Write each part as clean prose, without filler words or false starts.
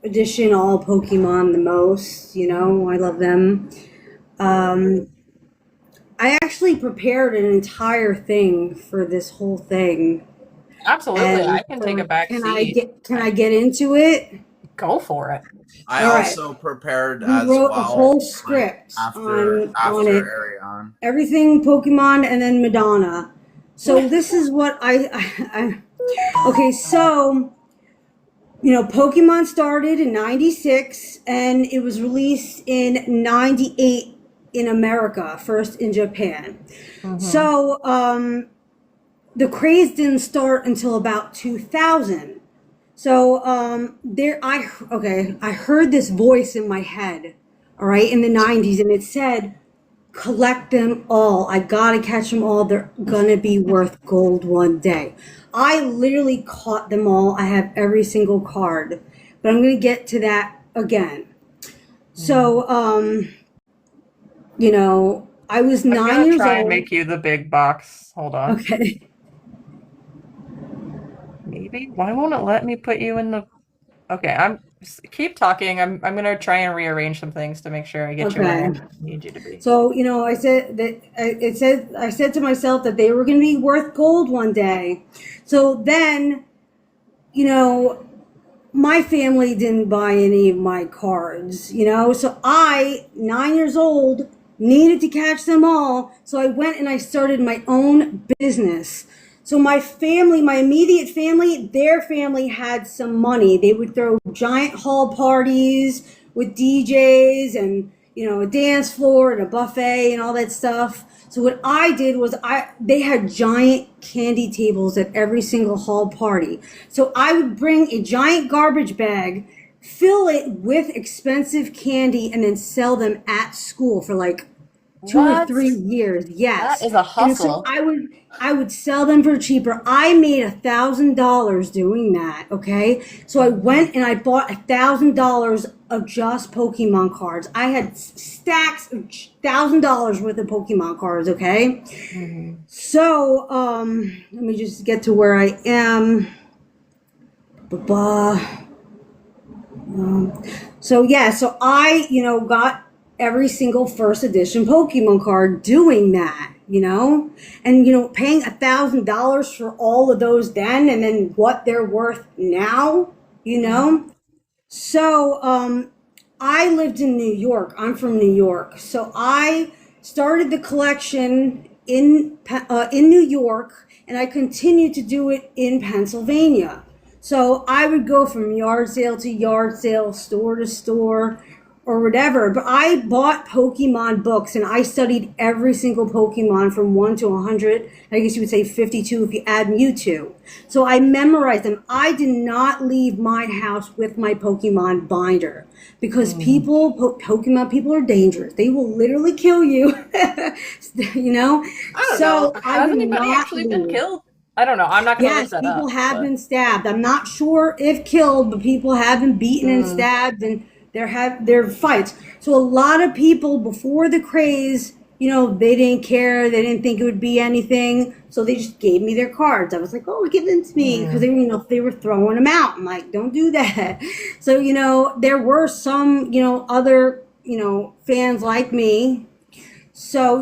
edition, all Pokemon the most. I love them. Um, I actually prepared an entire thing for this whole thing. Absolutely, And I can take a so back seat. can I get into it? Go for it. I All right. also prepared We as wrote a well, whole like script after on after it. Arion. Everything Pokemon and then Madonna. So this is what okay, so Pokemon started in 96 and it was released in 98 in America, first in Japan. Hmm. So the craze didn't start until about 2000. So I heard this voice in my head, all right, in the 90s, and it said, collect them all. I gotta catch them all. They're gonna be worth gold one day. I literally caught them all. I have every single card, but I'm gonna get to that again. So, I was I'm 9 gonna years try and old. make you the big box. Hold on. Okay. Maybe. Why won't it let me put you in the? Okay, keep talking. I'm gonna try and rearrange some things to make sure I get you where Okay. I need you to be. So, I said to myself that they were going to be worth gold one day. So then, you know, my family didn't buy any of my cards, so I, 9 years old, needed to catch them all. So I went and I started my own business. So my immediate family, their family had some money. They would throw giant hall parties with DJs and, a dance floor and a buffet and all that stuff. So what I did was they had giant candy tables at every single hall party. So I would bring a giant garbage bag, fill it with expensive candy, and then sell them at school for like 2 or 3 years. That Yes. is a And so hustle. I would sell them for cheaper. I made $1,000 doing that. Okay. So I went and I bought $1,000 of just Pokemon cards. I had stacks of $1,000 worth of Pokemon cards. Okay. Hmm. So let me just get to where I am. Ba-ba. So yeah, so I, got every single first edition Pokemon card doing that, and paying $1,000 for all of those then, and then what they're worth now, you Hmm. know. So I lived in New York. I'm from New York, so I started the collection in New York, and I continued to do it in Pennsylvania. So I would go from yard sale to yard sale, store to store, or whatever. But I bought Pokemon books and I studied every single Pokemon from 1 to 100. I guess you would say 52 if you add Mewtwo. So I memorized them. I did not leave my house with my Pokemon binder because Hmm. Pokemon people are dangerous. They will literally kill you, you know? I don't know. So I Has would anybody not actually been leave. killed? I don't know. I'm not gonna look Yes, that people up, have but been stabbed. I'm not sure if killed, but people have been beaten and mm, stabbed, and there fights. So a lot of people before the craze, they didn't care. They didn't think it would be anything, so they just gave me their cards. I was like, "Oh, give them to me," because mm, they were throwing them out. I'm like, "Don't do that." So there were some other fans like me. So,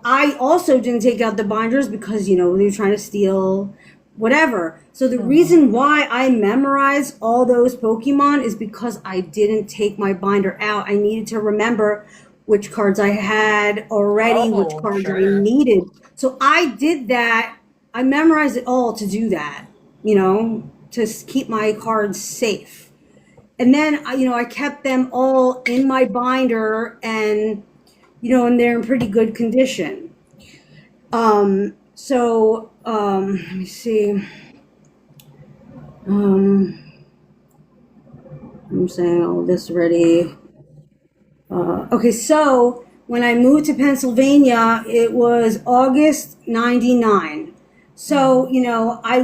I also didn't take out the binders because, they were trying to steal whatever. So the hmm. reason why I memorized all those Pokemon is because I didn't take my binder out. I needed to remember which cards I had already, which Oh, cards I sure. needed. So I did that. I memorized it all to do that, to keep my cards safe. And then, I kept them all in my binder and they're in pretty good condition. Let me see. Um, I'm saying all this already. Okay, so when I moved to Pennsylvania, it was August '99. So Hmm. I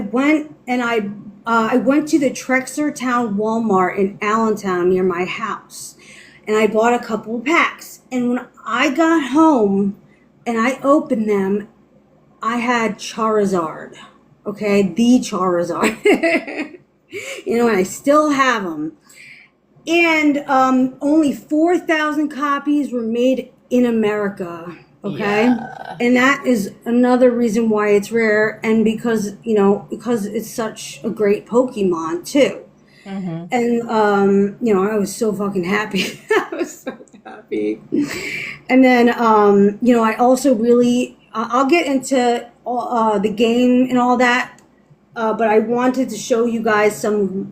went to the Trexlertown Walmart in Allentown near my house, and I bought a couple of packs. And when I got home and I opened them, I had Charizard. Okay, the Charizard. And I still have them. And only 4,000 copies were made in America. Okay. Yeah. And that is another reason why it's rare. And because, because it's such a great Pokemon too. Mm-hmm. And, I was so fucking happy. I was so happy. And then, I also really, I'll get into the game and all that. But I wanted to show you guys some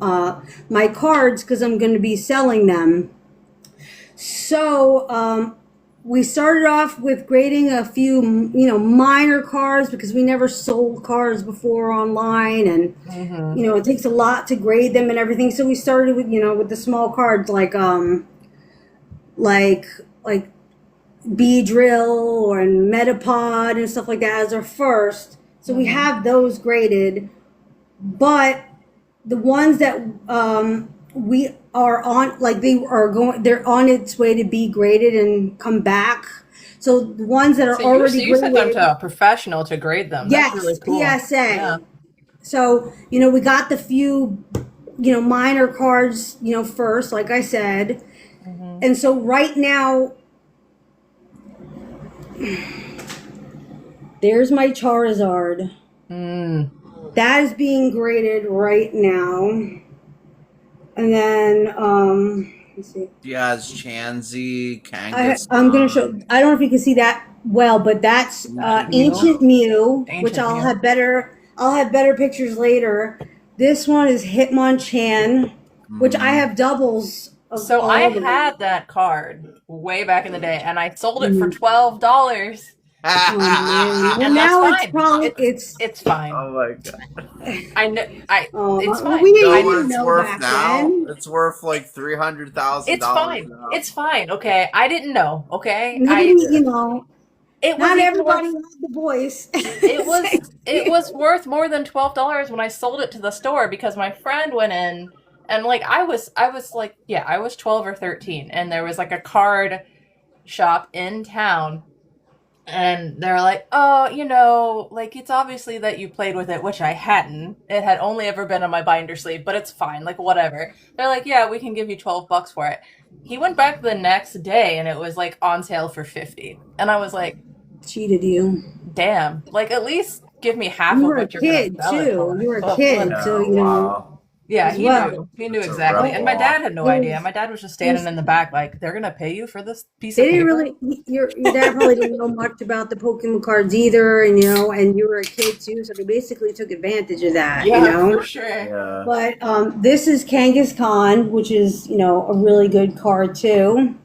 my cards because I'm going to be selling them. So we started off with grading a few, minor cards because we never sold cards before online, and Mm-hmm. it takes a lot to grade them and everything. So we started with with the small cards like Beedrill and Metapod and stuff like that as our first. So we have those graded. But the ones that we are on, like they're on its way to be graded and come back. So the ones that are So already you sent them graded, to a professional to grade them. That's really yes, cool. PSA. Yeah. So we got the few, minor cards, first, like I said, and so right now, there's my Charizard. Mm. That is being graded right now. And then, let's see. Yes, Chansey, I'm going to show, Kangaskhan. I don't know if you can see that well, but that's Ancient Mew. Ancient Mew, which Ancient I'll Mew. have better pictures later. This one is Hitmonchan, which I have doubles of So all I of them. had that card way back in the day, and I sold it for Mhm. $12. Oh, man. Well, And that's now it's fine. probably, It's fine. Oh my god. I know. It's well, fine. we You know didn't what even it's know worth back now? then. It's worth like $300,000 It's fine. now. It's fine. Okay, I didn't know. Okay, Maybe, it not was even everybody worth. had the voice. It was worth more than $12 when I sold it to the store because my friend went in and like I was like, yeah, I was 12 or 13, and there was like a card shop in town, and they're like, oh, like it's obviously that you played with it, which I hadn't. It had only ever been on my binder sleeve, but it's fine, like whatever. They're like, yeah, we can give you $12 for it. He went back the next day and it was like on sale for 50, and I was like, Cheated you. damn, like at least give me half You of were a what you're gonna kid sell it too. for. You were a But kid, whatever. so Yeah, wow. Yeah, as well. he knew It's a exactly, and my rebel. dad had no It idea. was- My dad was just it was- standing in the back like, they're gonna pay you for this piece They of didn't paper. really. Your dad probably didn't know much about the Pokemon cards either, and and you were a kid too, so they basically took advantage of that. Yeah, for sure. Yeah. But this is Kangaskhan, which is a really good card too.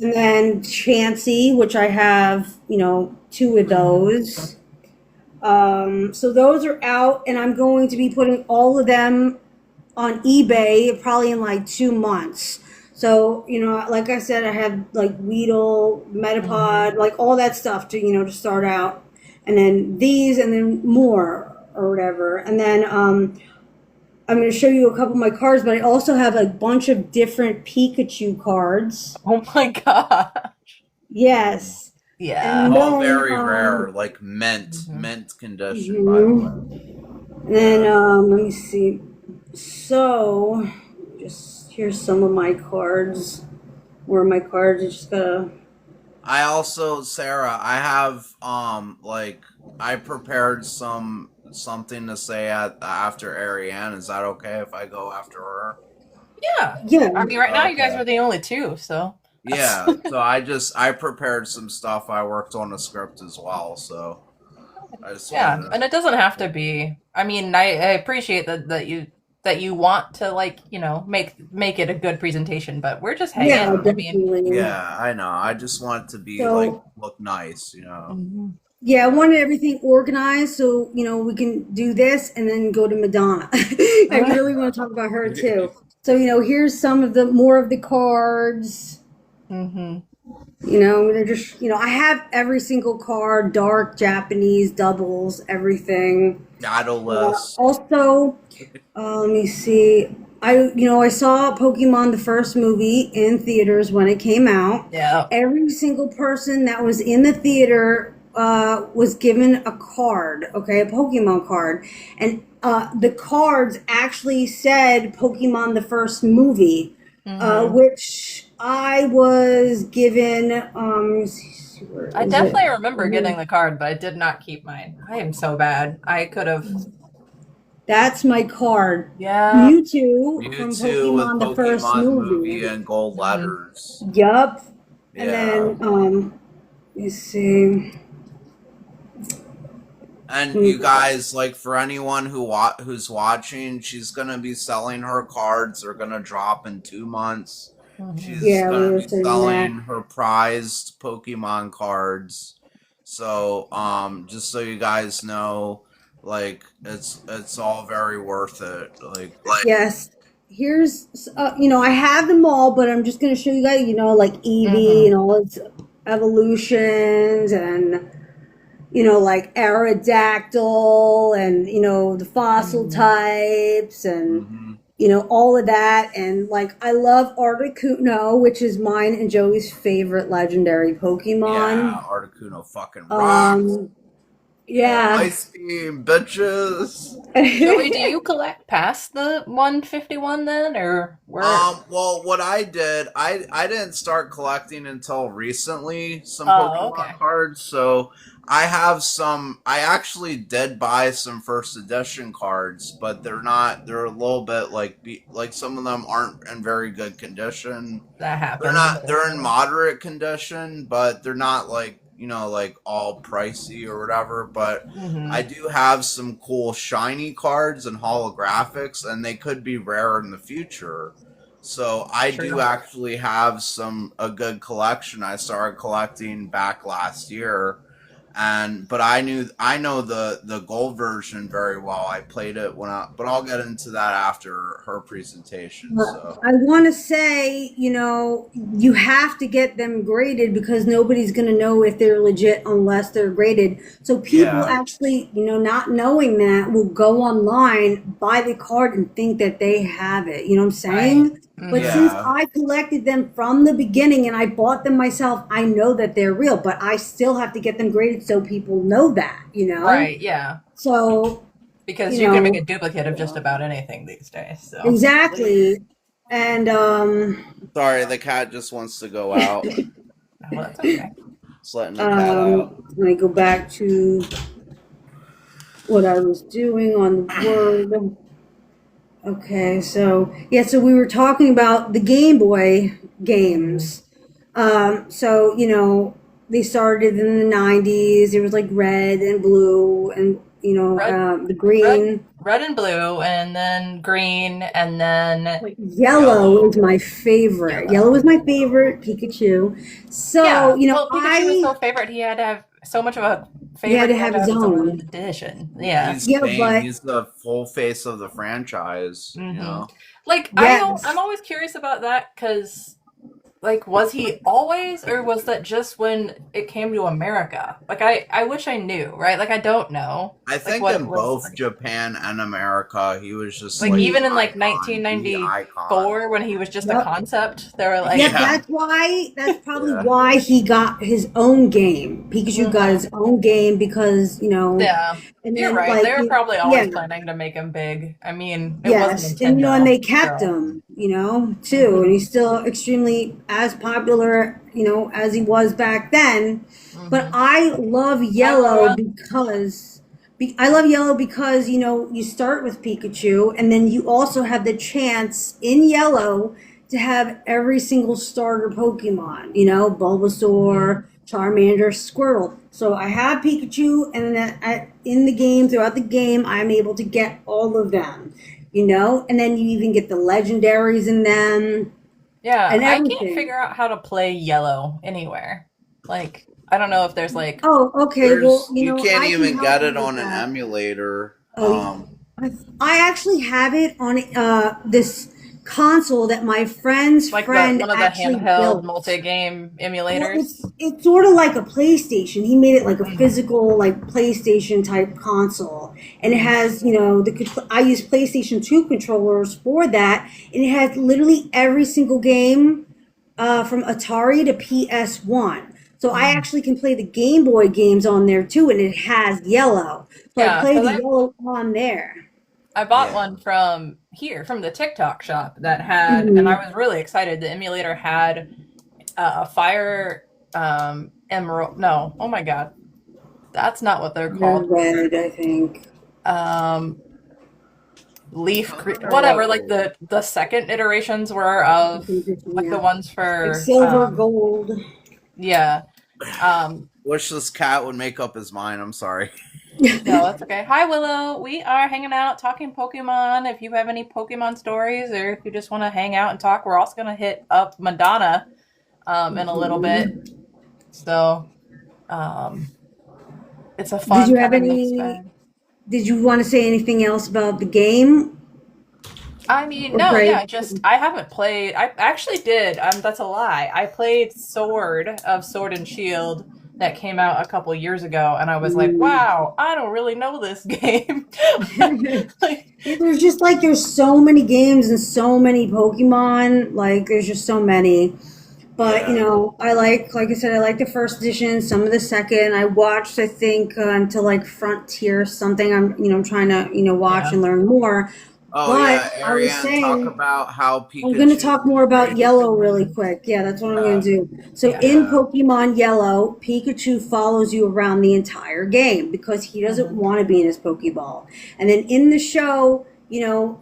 And then Chansey, which I have two of those. So those are out, and I'm going to be putting all of them on eBay probably in like 2 months. So like I said, I have like Weedle, Metapod, like all that stuff to start out, and then these, and then more or whatever, and then I'm going to show you a couple of my cards, but I also have a bunch of different Pikachu cards. Oh my god. Yes. Yeah. And All then, very rare, like mint condition, by the way. And then let me see. So just here's some of my cards. Where my cards are just gotta. I also, Sarah, I have like I prepared something to say after Ariane. Is that okay if I go after her? Yeah. Yeah. I mean, right now you guys Okay. are the only two, so. Yeah. So I prepared some stuff. I worked on a script as well, so I just Yeah, wanted and to, it doesn't have to be. I mean, I appreciate that you want to make it a good presentation, but we're just hanging. Yeah, I mean, definitely. yeah, I know. I just want it to be So- like look nice, you know. mhm. Yeah, I wanted everything organized so we can do this and then go to Madonna. I really want to talk about her too. So here's some of the more of the cards. Mhm. They're just I have every single card, dark, Japanese, doubles, everything. Shadowless. Also, let me see. I saw Pokemon the first movie in theaters when it came out. Yeah. Every single person that was in the theater was given a card, okay, a Pokemon card, and the cards actually said Pokemon the first movie. Hmm. which I was given. Let's see, where I is it? definitely remember getting the card, but I did not keep mine. I am so bad. I could have. That's my card. Yeah. Mewtwo from Mewtwo with Pokemon, the first Pokemon movie movie. and gold Hmm. letters. Yup. And Yeah. then, you see. And you guys, like, for anyone who's watching, she's gonna be selling her cards. They're gonna drop in 2 months. Hmm. She's Yeah, we gonna were be saying that. selling her prized Pokemon cards. So, just so you guys know, like, it's all very worth it. Like, Yes. Here's, I have them all, but I'm just going to show you guys, like Eevee Hmm. and all its evolutions and, like Aerodactyl and, the fossil Hmm. types and, hmm all of that. And, like, I love Articuno, which is mine and Joey's favorite legendary yeah, Pokemon. Articuno fucking rocks. Um, Yeah, yeah. ice team, bitches. Joey, do you collect past the 151 then, or where? Well, what I did, I didn't start collecting until recently some Oh, Pokemon okay. cards. So I have some. I actually did buy some first edition cards, but they're not. They're a little bit like some of them aren't in very good condition. That They're happens. not. They're in moderate condition, but they're not like all pricey or whatever. But I Hmm. do have some cool shiny cards and holographics, and they could be rare in the future. So I do True. actually have a good collection. I started collecting back last year, and but I know the gold version very well. I played it but I'll get into that after her presentation. So I want to say, you have to get them graded because nobody's going to know if they're legit unless they're graded. So people yeah, actually, not knowing that, will go online, buy the card, and think that they have it. You know what I'm Right. saying? But Hmm. since yeah. I collected them from the beginning and I bought them myself, I know that they're real, but I still have to get them graded so people know that. Right. Yeah. So, Because you you can make a know, duplicate of just about anything these days. So. exactly. And, Sorry, the cat just wants to go out. Oh, that's okay. Just letting the cat out. let me go back to what I was doing on the Word. Okay, so yeah, so we were talking about the Game Boy Hmm. games. So they started in the '90s. It was like red and blue, and Red, the red, green. red and blue, and then green, and then Yellow is Yellow. my favorite. Yellow yellow. is my favorite Pikachu. So Yeah. Well, Pikachu was so favorite. He had to have so much of a he had favorite. to He had have to his have his own own. edition. Yeah. He's Yeah, Fame. but He's the full face of the franchise. You Hmm. know. Like I'm yes. always curious about that because like was he always or was that just when it came to America? Like I wish I knew, right? Like I don't know I like think what it in was both like. Japan and America, he was just Like like Mm, even in the like icon, the icon. 1994 when he was just a yep. concept, they were like, Yep, Yeah, that's probably yeah. why he got his own game. Pikachu got hmm his own game because, yeah, and you're then right. They like, were probably yeah, always planning to make him big. I mean, it was yes. And and Nintendo they after kept all. him, too. And Hmm. he's still extremely as popular, as he was back then. But Hmm. I love yellow Iowa. because you start with Pikachu and then you also have the chance in yellow to have every single starter Pokemon, Hmm. Bulbasaur, Charmander, Squirtle. So I have Pikachu, and then in the game, throughout the game, I'm able to get all of them, and then you even get the legendaries in them Yeah, and I can't everything. figure out how to play yellow anywhere. Like, I don't know if there's like, Oh, okay. Well, You can't I can even help get you it with on an that. emulator. Oh, I actually have it on this console that my friend's like the friend one of the actually handheld built. multi-game Well, emulators. it's sort of like a PlayStation. He made it like a Hmm. physical, like PlayStation type console, and it Hmm. has I use PlayStation 2 controllers for that, and it has literally every single game from Atari to PS1. So I Hmm. actually can play the Game Boy games on there too, and it has yellow. So I Yeah, play because the yellow on there. I bought Yeah. one from the TikTok shop that had, and I Mhm. was really excited. The emulator had a fire emerald. No, oh my god, that's not what they're They're called. red, I think. Um, Color or whatever. what Like color? the second iterations were of like the Yeah. ones Like for silver, gold. yeah. Wish this cat would make up his mind. I'm sorry. No, that's okay. Hi, Willow. We are hanging out talking Pokemon. If you have any Pokemon stories or if you just want to hang out and talk, we're also going to hit up Madonna in a little bit. Mhm. So um, it's a Did fun you have kind of mixed any? bag. Did you want to say anything else about the game? I mean, Or no, yeah, Greg? I haven't played. I actually did. That's a lie. I played Sword and Shield that came out a couple years ago, and I was like, Mm. wow, I don't really know this game. Like, There's just like there's so many games and so many Pokemon. Like there's just so many. But Yeah. like I said, I like the first edition, some of the second. I watched, I think, until like Frontier something. I'm trying to, watch yeah. and learn more. Oh But yeah, I was Ariane, talk saying, about how I'm going to Pikachu talk more about traded. Yellow really quick. Yeah, that's what I'm going Yeah. to do. So Yeah. in Yeah. Pokemon Yellow, Pikachu follows you around the entire game because he doesn't Mhm. want to be in his Pokeball. And then in the show,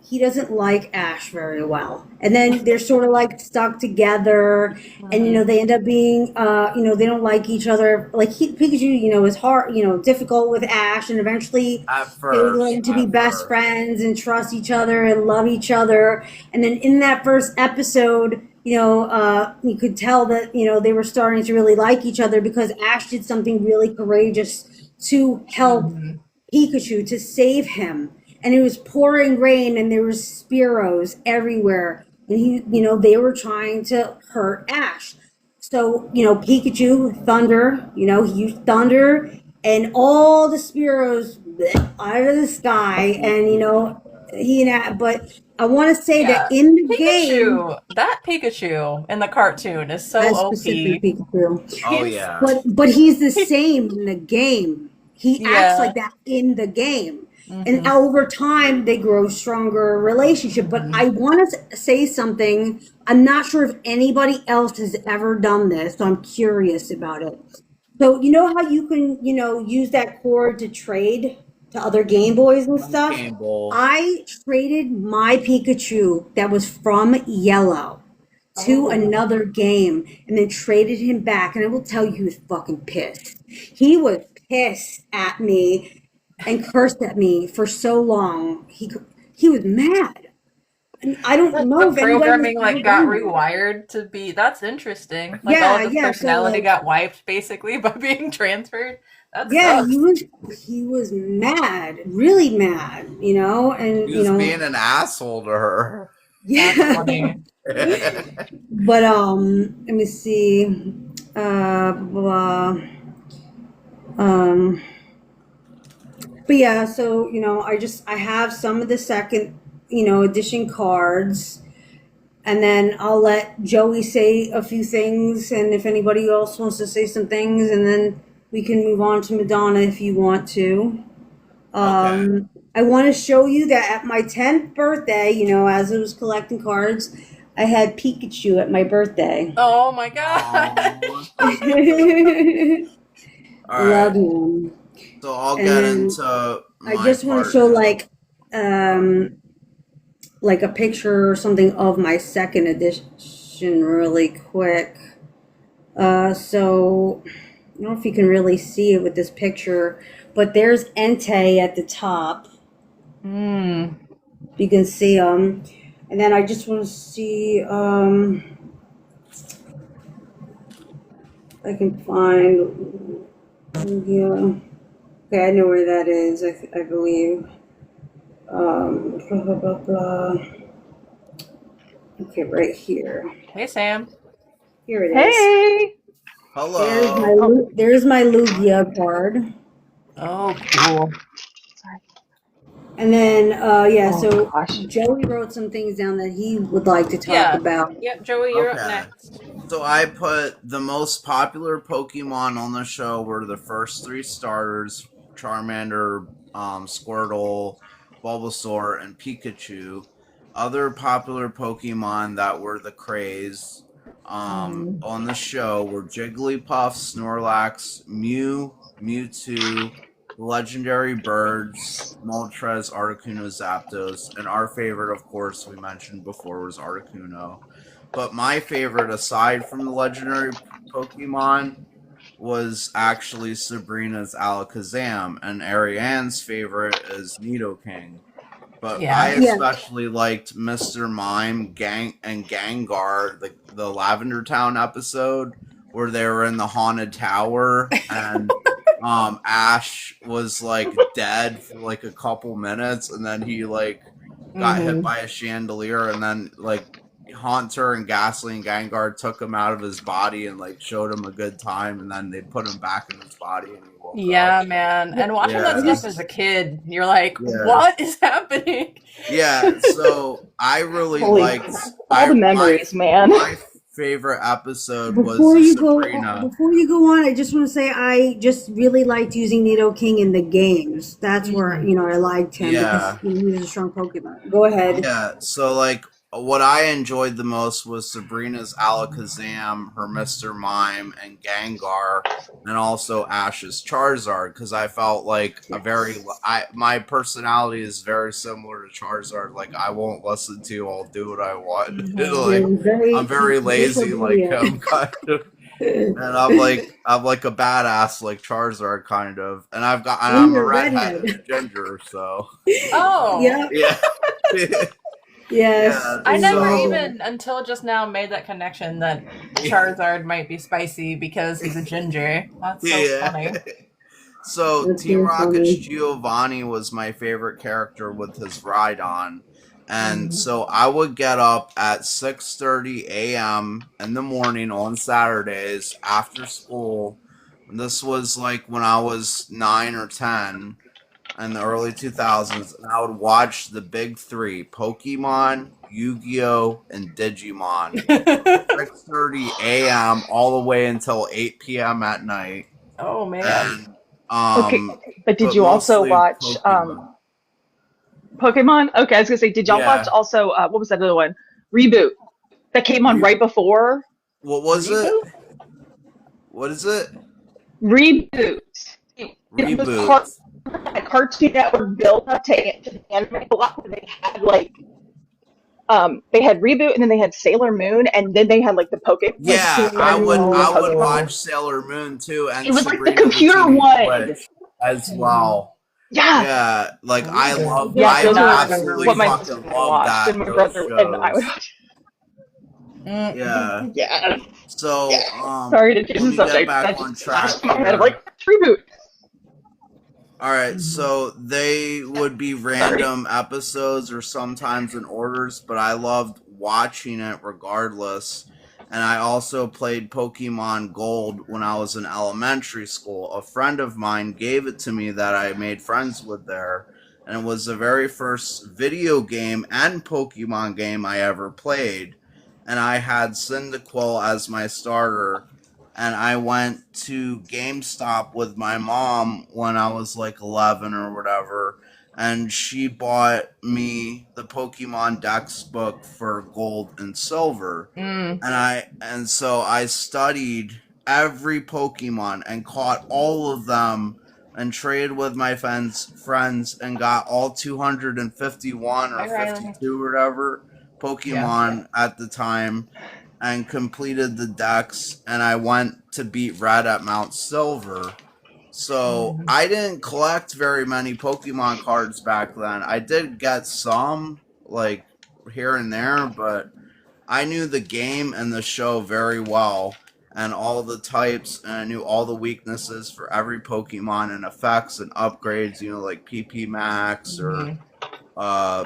he doesn't like Ash very well. And then they're sort of like stuck together, and Mhm. they end up being, they don't like each other. Like Pikachu, is hard, difficult with Ash, and eventually At they learn first, to be at best first. friends and trust each other and love each other. And then in that first episode, you could tell that they were starting to really like each other because Ash did something really courageous to help Mhm. Pikachu, to save him. And it was pouring rain and there was Spearows everywhere. And they were trying to hurt Ash. So, Pikachu, Thunder, he used Thunder and all the Spearows out of the sky. And, but I want to say that Yeah. in the game, That Pikachu in the cartoon is so that specific OP. Pikachu, Oh He's yeah. but he's the same in the game. He acts yeah. like that in the game. And Mhm. over time, they grow stronger relationship. But I want to say something. I'm not sure if anybody else has ever done this, so I'm curious about it. So you know how you can, use that cord to trade to other Game Boys and stuff? Game Bowl. I traded my Pikachu that was from Yellow to Oh. another game and then traded him back. And I will tell you, he was fucking pissed. He was pissed at me and cursed at me for so long. He was mad. And I don't The know if anybody has programming ever like got done that. rewired to be that's interesting. Like all Yeah, of his yeah. So personality like, got wiped basically by being transferred. That yeah, sucks. he was mad, really mad, He and was being an asshole to her. That's yeah. funny. But let me see. Blah, um, but yeah, so I have some of the second edition cards, and then I'll let Joey say a few things, and if anybody else wants to say some things, and then we can move on to Madonna if you want to. Okay. I want to show you that at my 10th birthday, as I was collecting cards, I had Pikachu at my birthday. Oh my Oh. gosh. All Love right. him. So I'll And get then into I my just want to part show now. like a picture or something of my second edition really quick. So I don't know if you can really see it with this picture, but there's Entei at the top. Hmm. You can see them. And then I just want to see I can find, yeah. Okay, I know where that is, I believe. Blah, blah, blah, blah. Okay, right here. Hey Sam. Here it is. Hey. Hello. There's my Lugia card. Oh cool. And then, yeah, Oh so gosh. Joey wrote some things down that he would like to talk Yeah. about. Yep, Joey, you're up Okay. next. So I put the most popular Pokemon on the show were the first three starters: Charmander, Squirtle, Bulbasaur, and Pikachu. Other popular Pokemon that were the craze on the show were Jigglypuff, Snorlax, Mew, Mewtwo, legendary birds, Moltres, Articuno, Zapdos, and our favorite, of course, we mentioned before, was Articuno. But my favorite, aside from the legendary Pokemon, was actually Sabrina's Alakazam, and Ariane's favorite is Nidoking. But I Yeah. especially liked Mr. Mime, and Gengar, the Lavender Town episode where they were in the haunted tower and Ash was like dead for like a couple minutes, and then he like got hit by a chandelier, and then like Haunter and Ghastly and Gengar took him out of his body and like showed him a good time, and then they put him back in his body and he woke Yeah, up. man. And watching that Yeah. stuff as a kid, you're like, Yeah. what is happening? Yeah, so I really Holy liked crap. All the memories, man. My favorite episode Before was you Sabrina. before you go on, I just want to say I just really liked using Nidoking in the games. That's where I liked him because he was a strong Pokemon. Go ahead. Yeah, so like what I enjoyed the most was Sabrina's Alakazam, her Mr. Mime, and Gengar, and also Ash's Charizard, because I felt like my personality is very similar to Charizard. Like, I won't listen to you, I'll do what I want. Like, I'm very lazy like him, kind of. And I'm like a badass like Charizard, kind of. And I'm a redhead and a ginger, so. Oh. Yeah. Yes. Yeah, I never so- even, until just now, made that connection that Charizard might be spicy because he's a ginger. That's so funny. So That's Team so Rocket's funny. Giovanni was my favorite character with his Rhydon. And so I would get up at 6:30 a.m. in the morning on Saturdays after school. And this was like when I was 9 or 10 in the early 2000s. And I would watch the big three, Pokemon, Yu-Gi-Oh, and Digimon. 6:30 a.m. all the way until 8 p.m. at night. Oh, man. And, Okay, but did you also mostly watch Pokemon. Pokemon? Okay, I was gonna say, did y'all Yeah. watch also what was that other one? Reboot that came on right before. What was it? What is it? Reboot. It was Reboot. a Cartoon Network built up to the anime a lot. Where they had like they had Reboot, and then they had Sailor Moon, and then they had like the Pokemon. Yeah, like, I would Pokemon. watch Sailor Moon too, and It was like the Sabrina the computer Teenage one. Witch as well. Yeah. Yeah, like I love, Yeah, I those are absolutely what my fucking sister love watched, that. and my those brother and I would shows. watch. Yeah. Yeah. So, Sorry to change let the me get subject. back That on just track flashed in my head. I'm here. like, Reboot. All right, so they would be random episodes or sometimes in orders, but I loved watching it regardless. And I also played Pokemon Gold when I was in elementary school. A friend of mine gave it to me that I made friends with there, and it was the very first video game and Pokemon game I ever played. And I had Cyndaquil as my starter. And I went to GameStop with my mom when I was like 11 or whatever, and she bought me the Pokemon Dex book for Gold and Silver. And so I studied every Pokemon and caught all of them and traded with my friends and got all 251 or 52 or whatever Pokemon at the time, and completed the decks, and I went to beat Red at Mount Silver. So I didn't collect very many Pokemon cards back then. I did get some, like, here and there, but I knew the game and the show very well, and all the types, and I knew all the weaknesses for every Pokemon and effects and upgrades, like PP Max or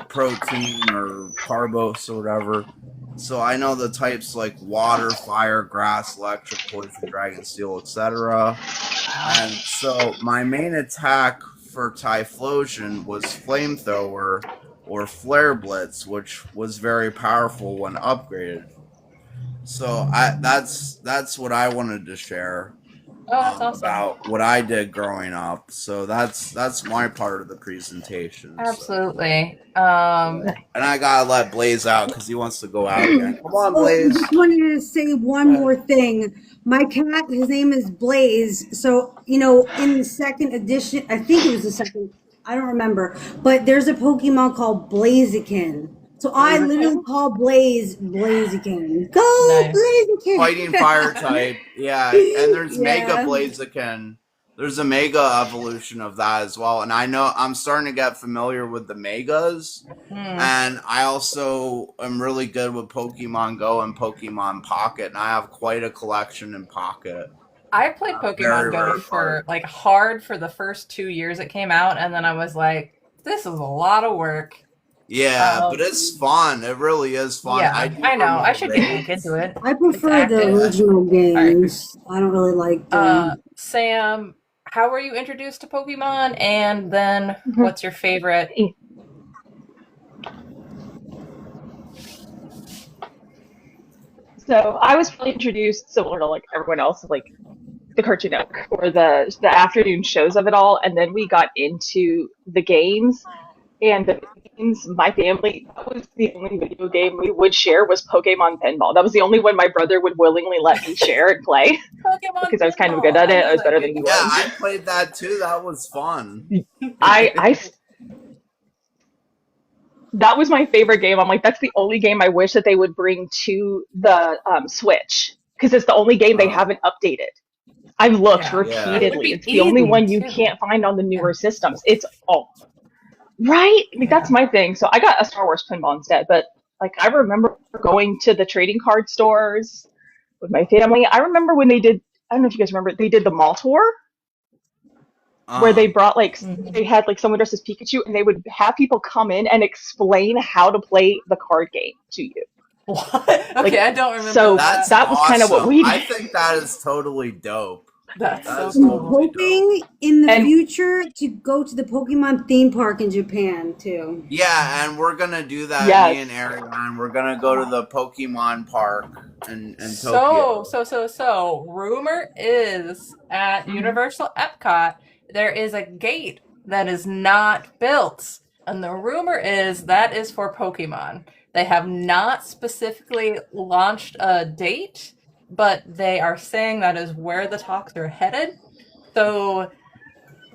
Protein or Carbos or whatever. So I know the types like water, fire, grass, electric, poison, dragon, steel, etc. And so my main attack for Typhlosion was Flamethrower or Flare Blitz, which was very powerful when upgraded. So that's what I wanted to share. Oh, that's awesome. about what I did growing up. So that's my part of the presentation. So. Absolutely. And I gotta let Blaze out because he wants to go out again. Come on, Oh, I Blaze. just wanted to say one more thing. My cat, his name is Blaze. So, you know, in the second edition, I think it was the second, I don't remember, but there's a Pokemon called Blaziken. So I literally call Blaze Blaziken. Go Nice. Blaziken! Fighting fire type. Yeah, and there's Mega Yeah. Blaziken. There's a Mega evolution of that as well. And I know I'm starting to get familiar with the Megas. And I also am really good with Pokemon Go and Pokemon Pocket. And I have quite a collection in Pocket. I played Pokemon Go for like hard for the first 2 years it came out, and then I was like, this is a lot of work. Yeah, but it's fun. It really is fun. Yeah, I know. I should get back into it. I prefer the original games. I don't really like them. Sam, how were you introduced to Pokemon? And then what's your favorite? So I was probably introduced similar to like everyone else, like the Cartoon Network or the afternoon shows of it all, and then we got into the games. And the games, my family, that was the only video game we would share was Pokemon Pinball. That was the only one my brother would willingly let me share and play. Pokemon because I was kind of good at it. I was better than he was. Yeah, I played that too. That was fun. That was my favorite game. I'm like, that's the only game I wish that they would bring to the Switch because it's the only game they haven't updated. I've looked repeatedly. It's the only one you can't find on the newer systems. It's all right. Like that's my thing. So I got a Star Wars pinball instead. But like I remember going to the trading card stores with my family. I remember when they did. I don't know if you guys remember. They did the mall tour. Where they brought like they had like someone dressed as Pikachu and they would have people come in and explain how to play the card game to you. What? Okay, like, I don't remember. So that was kind of what we did. I think that is totally dope. That's so I'm cool. hoping in the future to go to the Pokemon theme park in Japan too. Yeah, and we're gonna do that. Me and Ariane, we're gonna go to the Pokemon park in Tokyo. So, rumor is at Universal Epcot there is a gate that is not built, and the rumor is that is for Pokemon. They have not specifically launched a date, but they are saying that is where the talks are headed. So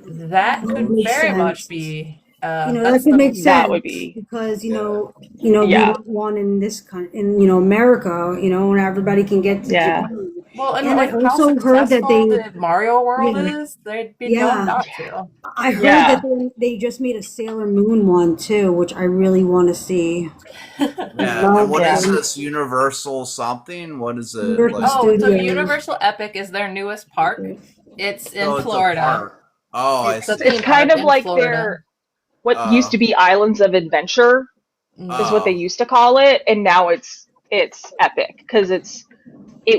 that could very much be. That could make sense. That would be because we want one in this in America, and everybody can get to Japan. Well, and I also heard that Mario World is, they'd be dumb not to. I heard that they just made a Sailor Moon one too, which I really want to see. And what is this Universal something? What is it? So Universal Epic is their newest park. It's in Florida. I see. It's kind of like their what used to be Islands of Adventure is what they used to call it, and now it's Epic because it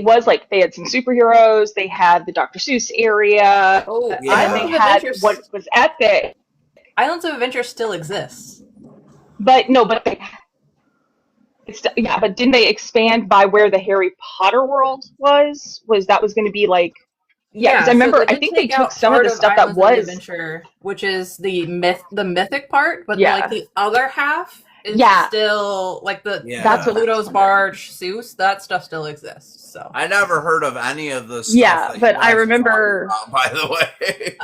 was like they had some superheroes, they had the Dr. Seuss area, and they had what was Epic. Islands of Adventure still exists. But didn't they expand by where the Harry Potter world was? That was going to be like because I remember I think they took some of the stuff that was Adventure, which is the mythic part, but like the other half is still like that's Pluto's barge, Seuss, that stuff still exists. So I never heard of any of this stuff. Yeah, but I remember about, by the way.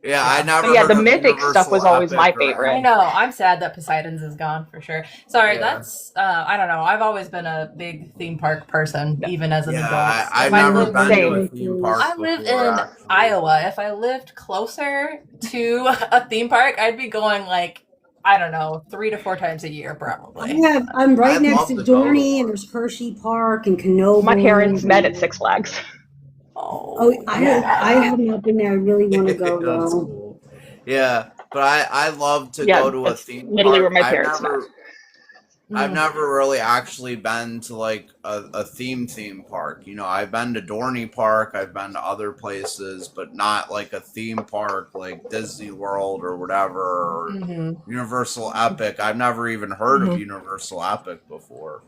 Yeah, I never. The mythic stuff was always my favorite. I know. I'm sad that Poseidon's is gone for sure. Sorry, that's I don't know. I've always been a big theme park person, even as an adult. I've never been to a theme park. I live in Iowa. If I lived closer to a theme park, I'd be going like, I don't know, 3 to 4 times a year probably. Yeah, I'm right next to Dorney, and there's Hershey Park and Knoebel. My parents met at Six Flags. I have not been there. I really want to go though. Cool. Yeah, but I love to go to a theme park. Literally where my parents met. I've never really actually been to like a theme park. You know, I've been to Dorney Park, I've been to other places, but not like a theme park like Disney World or whatever, or Universal Epic. I've never even heard of Universal Epic before.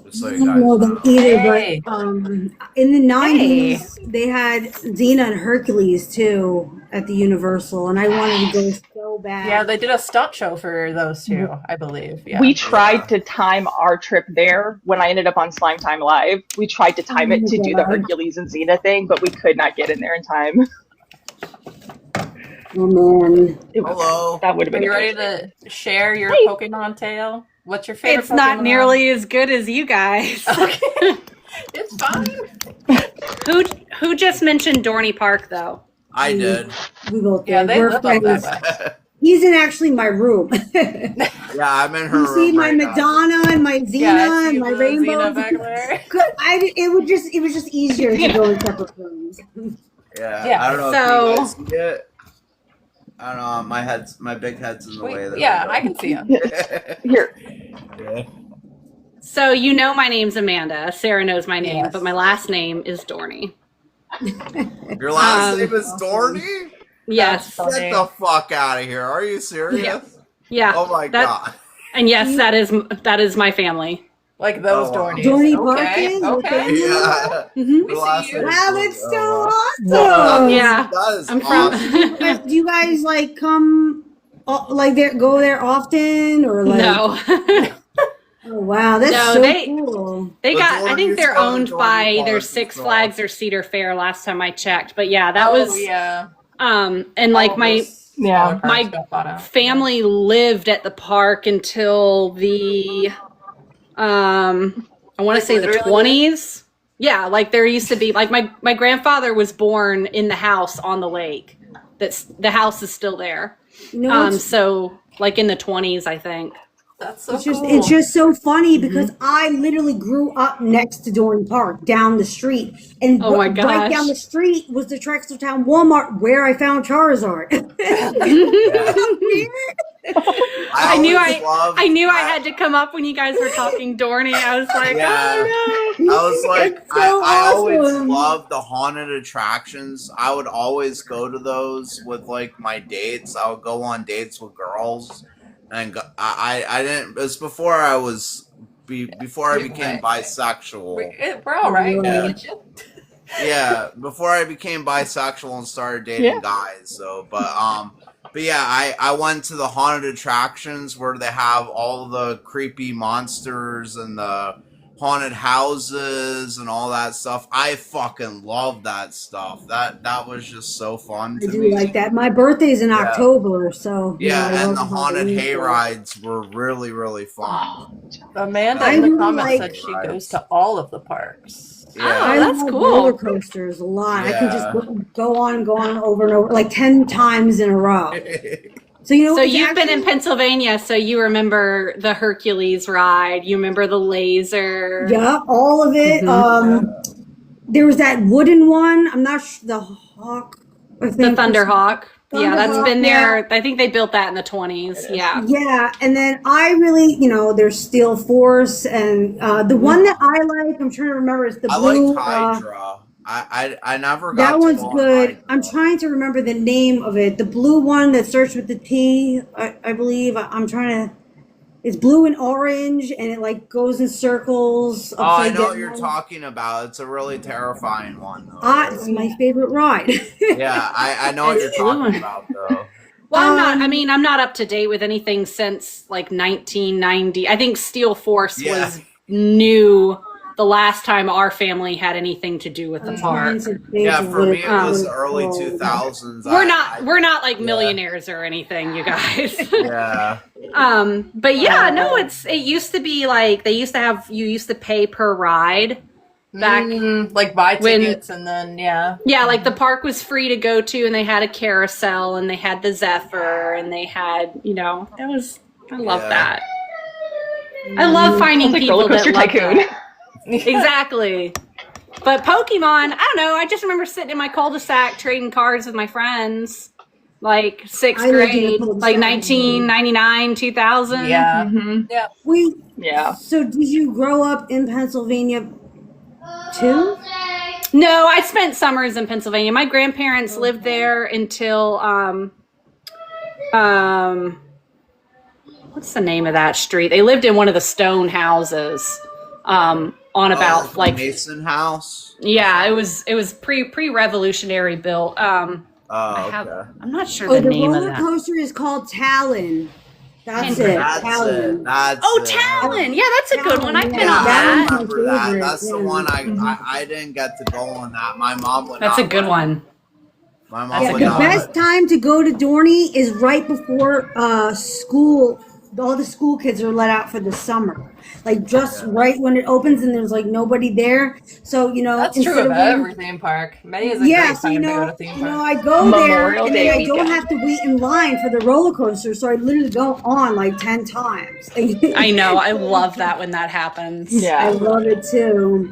Just so you I guys don't know them know. either, but in the 90s, they had Xena and Hercules too at the Universal, and I wanted to go so bad. Yeah, they did a stunt show for those two, I believe. Yeah. We tried to time our trip there when I ended up on Slime Time Live. We tried to time it to do the Hercules and Xena thing, but we could not get in there in time. Oh man! Hello. That would have been. Are you ready to share your Pokemon tale? What's your favorite? It's not nearly as good as you guys. Okay. It's fine. Who just mentioned Dorney Park though? I did. We both did. Yeah, they We're live up friends. that way. He's in actually my room. Yeah, I'm in her You room. see my right now. Madonna and my Xena Yeah, I see and my the rainbow. Xena back there. It was just easier to go in separate rooms. Yeah, I don't know if you guys see it. I don't know. My big head's in the way. There Yeah, I can see him. Here. Yeah. So you know my name's Amanda. Sarah knows my name, Yes. but my last name is Dorney. Your last name is Dorney? Yes. Get the fuck out of here. Are you serious? Yeah. Oh my god. And yes, that is my family. Like those Oh, wow. Dornies. Dorney Okay. Parkins? Okay. Yeah. Mhm. Your last see you. name is Wow, Dorney. that's so Oh, awesome. Yeah. That is I'm awesome. from Do you guys like come go there often or like? No. Oh wow, that's No, so they- cool. They But got, I think Dorney's they're going owned to by Dorney either Park, Six so- Flags or Cedar Fair last time I checked. But yeah, that was, yeah. and like my my family lived at the park until the, I want to say the literally? 20s. Yeah, like there used to be, like my grandfather was born in the house on the lake. The house is still there. You know, it's, So like in the 20s, I think. That's so it's just so funny because I literally grew up next to Dorney Park down the street, and Oh my right gosh. down the street was the Trexler Town Walmart where I found Charizard. I knew I I had to come up when you guys were talking Dorney. I was like, Yeah. oh no. I was like, It's so I always awesome. loved the haunted attractions. I would always go to those with like my dates. I would go on dates with girls, and I didn't. It was before I became bisexual. We're all right. Yeah. Yeah, before I became bisexual and started dating guys. So, but yeah, I went to the haunted attractions where they have all the creepy monsters and the haunted houses and all that stuff. I fucking love that stuff. That was just so fun I to do me. like that. My birthday's in October, so Yeah, I and love the haunted Halloween. hay rides were really, really fun. Amanda I in the really comments like- said she goes to all of the parks. Oh, I that's love cool. roller coasters a lot. I can just Yeah. go on over and over, like 10 times in a row. So you know, So it's you've been in actually- Pennsylvania, so you remember the Hercules ride. You remember the laser. Yeah, all of it. Mhm. There was that wooden one. I'm not sure, the hawk. I The think. Thunderhawk. Yeah, that's Thunderhawk, been yeah. there. I think they built that in the 20s. Yeah. Yeah, and then I really, there's Steel Force, and the one that I like, I'm trying to remember, is the I blue. liked Hydra. I never got That to one's go on good. Hydra. I'm trying to remember the name of it. The blue one that starts with the T, I believe. I'm trying to. It's blue and orange, and it like goes in circles. Oh, I upside know what down. you're talking about. It's a really terrifying one, though. It's my favorite ride. Yeah, I know what you're It's talking fun. about, though. Well, I'm not up to date with anything since like 1990. I think Steel Force Yeah. was new the last time our family had anything to do with the I'm trying park. to think Yeah, of for what me, it was was early called. 2000s. We're not like yeah. millionaires or anything, you guys. Yeah. But yeah, no, it used to be like you used to pay per ride back. Like buy when- tickets and then Yeah, like the park was free to go to, and they had a carousel, and they had the Zephyr, and they had, I love Yeah. that. I love finding It's like people Roller that Coaster love Tycoon. that. Exactly. But Pokemon, I don't know. I just remember sitting in my cul-de-sac trading cards with my friends. like sixth I lived in a grade, cul-de-sac. like 1999, 2000. Yeah. Mhm. Yeah. Yeah. So did you grow up in Pennsylvania too? No, I spent summers in Pennsylvania. My grandparents lived there until what's the name of that street? They lived in one of the stone houses on about like Mason House. Yeah, it was pre-revolutionary built. Okay. I'm not sure Oh, the the name of roller that. coaster is called Talon. That's Talon. it. That's Talon. it. That's Oh, it. Talon. Yeah, that's a good one. I've been Yeah, on That I that. one's my remember that. favorite, That's the yeah. one I didn't get to go on that. My mom would That's not a good let one. My mom That's a would good The not one. best let time to go to Dorney is right before school. All the school kids are let out for the summer, like just right when it opens and there's like nobody there. So That's true instead of of waiting, every theme park. May is a yeah. great So time to go to theme park. I go there Memorial and Day then I don't weekend. have to wait in line for the roller coaster. So I literally go on like 10 times. I know. I love that when that happens. I Yeah. love it too.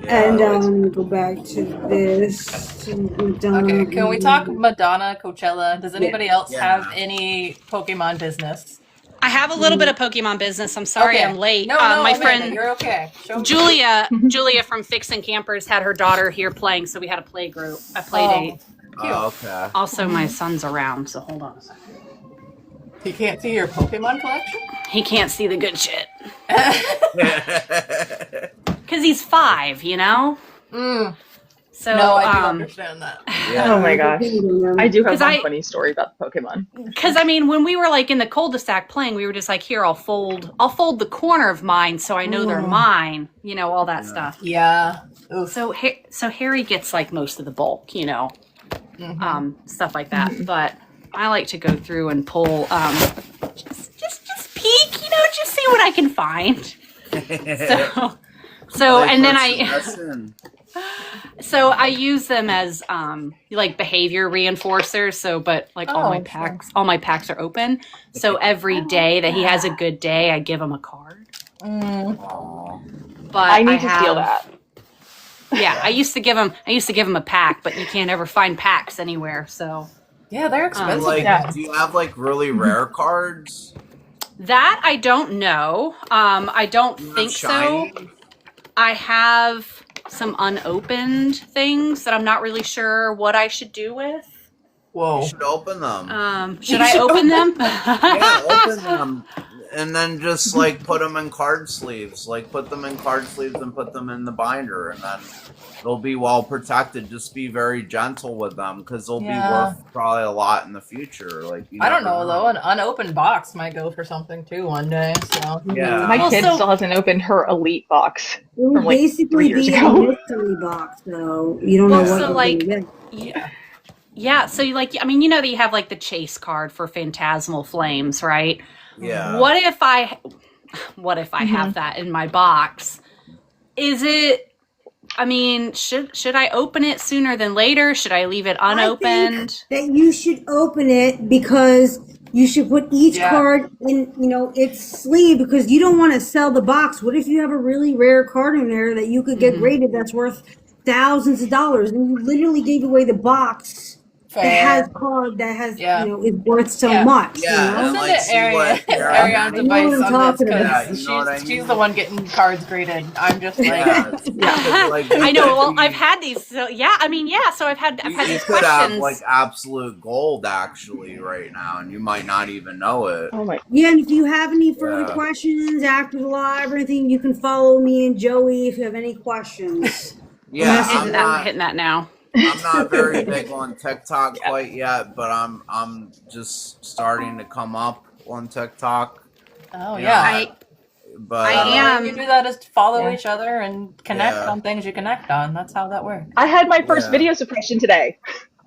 Yeah. And let me go back to this. Okay, can we talk Madonna, Coachella? Does anybody else Yeah. have any Pokemon business? I have a little bit of Pokemon business. I'm sorry Okay. I'm late. No, my Amanda, friend you're okay. Show me. Julia from Fixin' Campers had her daughter here playing, so we had a play date. Cute. Okay. Also, my son's around, so hold on a second. He can't see your Pokemon collection? He can't see the good shit because he's 5, you know. So No, I do understand that. Yeah. Oh my gosh. I do have 'Cause one I- funny story about the Pokemon. Because I mean, when we were like in the cul-de-sac playing, we were just like, "Here, I'll fold the corner of mine, so I know they're mine." You know, all that stuff. Yeah. Oof. So Harry gets like most of the bulk, you know, stuff like that. But I like to go through and pull, just peek, you know, just see what I can find. So and then So I use them as like behavior reinforcers. So, but like all my packs are open. So every day that he has a good day, I give him a card. But I need to steal that. Yeah, I used to give him a pack, but you can't ever find packs anywhere. So Yeah, they're expensive. Do you have like really rare cards? that I don't know. I don't think Shiny? so. I have some unopened things that I'm not really sure what I should do with. Whoa. You should open them. Should I open them? Yeah, open them. And then just like put them in card sleeves. Like put them in card sleeves and put them in the binder, and then they'll be well protected. Just be very gentle with them because they'll be worth probably a lot in the future. Like I don't know though. An unopened box might go for something too one day. So Yeah. My kid still hasn't opened her Elite box. It would From, like, 3 basically years be a ago. mystery box, though. You don't know what so you're like, gonna get. yeah. So you like, I mean, you know that you have like the chase card for Phantasmal Flames, right? Yeah. What if I have that in my box? Is it? I mean, should I open it sooner than later? Should I leave it unopened? That you should open it because you should put each card in, its sleeve because you don't want to sell the box. What if you have a really rare card in there that you could get graded that's worth thousands of dollars and you literally gave away the box that has card that has is worth so much. Yeah, and Listen like to Ariane I know what device I'm on this talking about. because You know what I she's mean? the one getting cards graded. I'm just like, Like, I know. Well, I've had these. So yeah, I mean, yeah. So I've had you these could questions. have like absolute gold actually right now, and you might not even know it. Oh my! Yeah, and if you have any further questions after the live or anything, you can follow me and Joey if you have any questions. Yeah, I'm hitting that now. I'm not very big on TikTok quite yet, but I'm just starting to come up on TikTok. oh You yeah. know, but I am. You do that is follow each other and connect on things you connect on. That's how that works. I had my first video suppression today.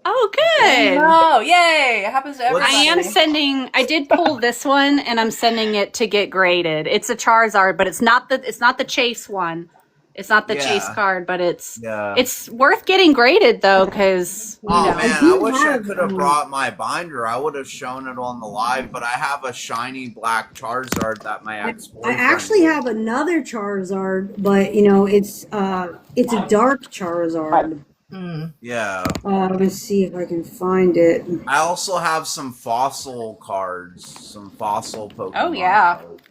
Oh, good. Oh, yay! It happens to everybody. I did pull this one, and I'm sending it to get graded. It's a Charizard, but it's not the chase one. It's not the chase card, but it's worth getting graded though, because man, I wish I could have brought my binder. I would have shown it on the live, but I have a shiny black Charizard that my ex-boyfriend I actually have another Charizard, but it's a dark Charizard. Yeah. Let me see if I can find it. I also have some fossil cards, some fossil Pokemon. Oh yeah. Cards.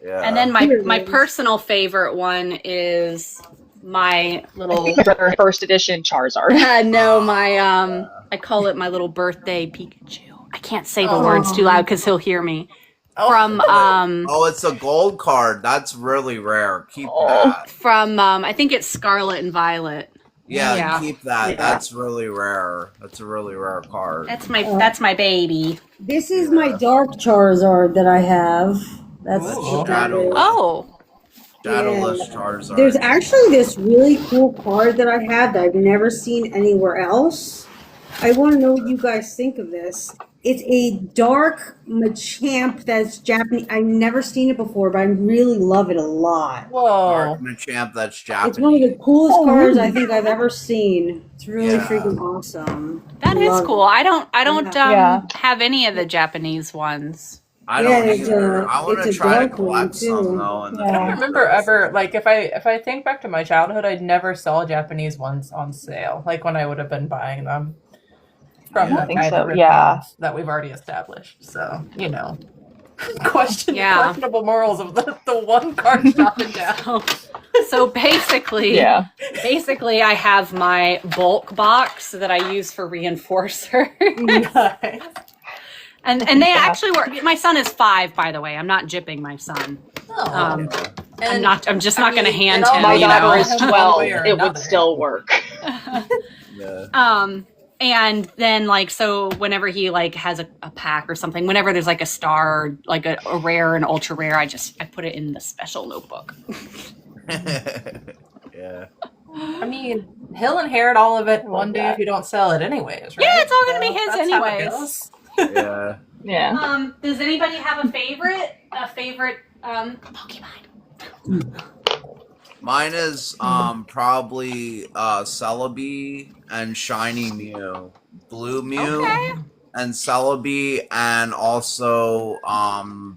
Yeah. And then my personal favorite one is my little first edition Charizard. no, my I call it my little birthday Pikachu. I can't say the words too loud because he'll hear me. From oh, it's a gold card. That's really rare. Keep that. From I think it's Scarlet and Violet. Yeah, keep that. Yeah. That's really rare. That's a really rare card. That's my baby. This is my dark Charizard that I have. That's Shadowless Charizard. There's actually this really cool card that I have that I've never seen anywhere else. I want to know what you guys think of this. It's a dark Machamp that's Japanese. I've never seen it before, but I really love it a lot. Whoa. Dark Machamp that's Japanese. It's one of the coolest cards I think I've ever seen. It's really freaking awesome. That is cool. I don't have any of the Japanese ones. I don't either. I want to try to collect some though. I don't remember ever, like, if I think back to my childhood, I never saw Japanese ones on sale, like when I would have been buying them from the guy that we've already established. So, questionable morals of the one card shop in town. So basically, I have my bulk box that I use for reinforcer. Nice. And they actually work. My son is 5, by the way. I'm not jipping my son. I'm just not going to hand him. My daughter is 12. It would still work. And then so whenever he has a pack or something, whenever there's a star, like a rare and ultra rare, I put it in the special notebook. Yeah. I mean, he'll inherit all of it one day if you don't sell it anyways, right? Yeah, it's all going to be his anyways. Yeah. Does anybody have a favorite Pokemon? Mine is probably Celebi and Shiny Mew. Blue Mew and Celebi, and also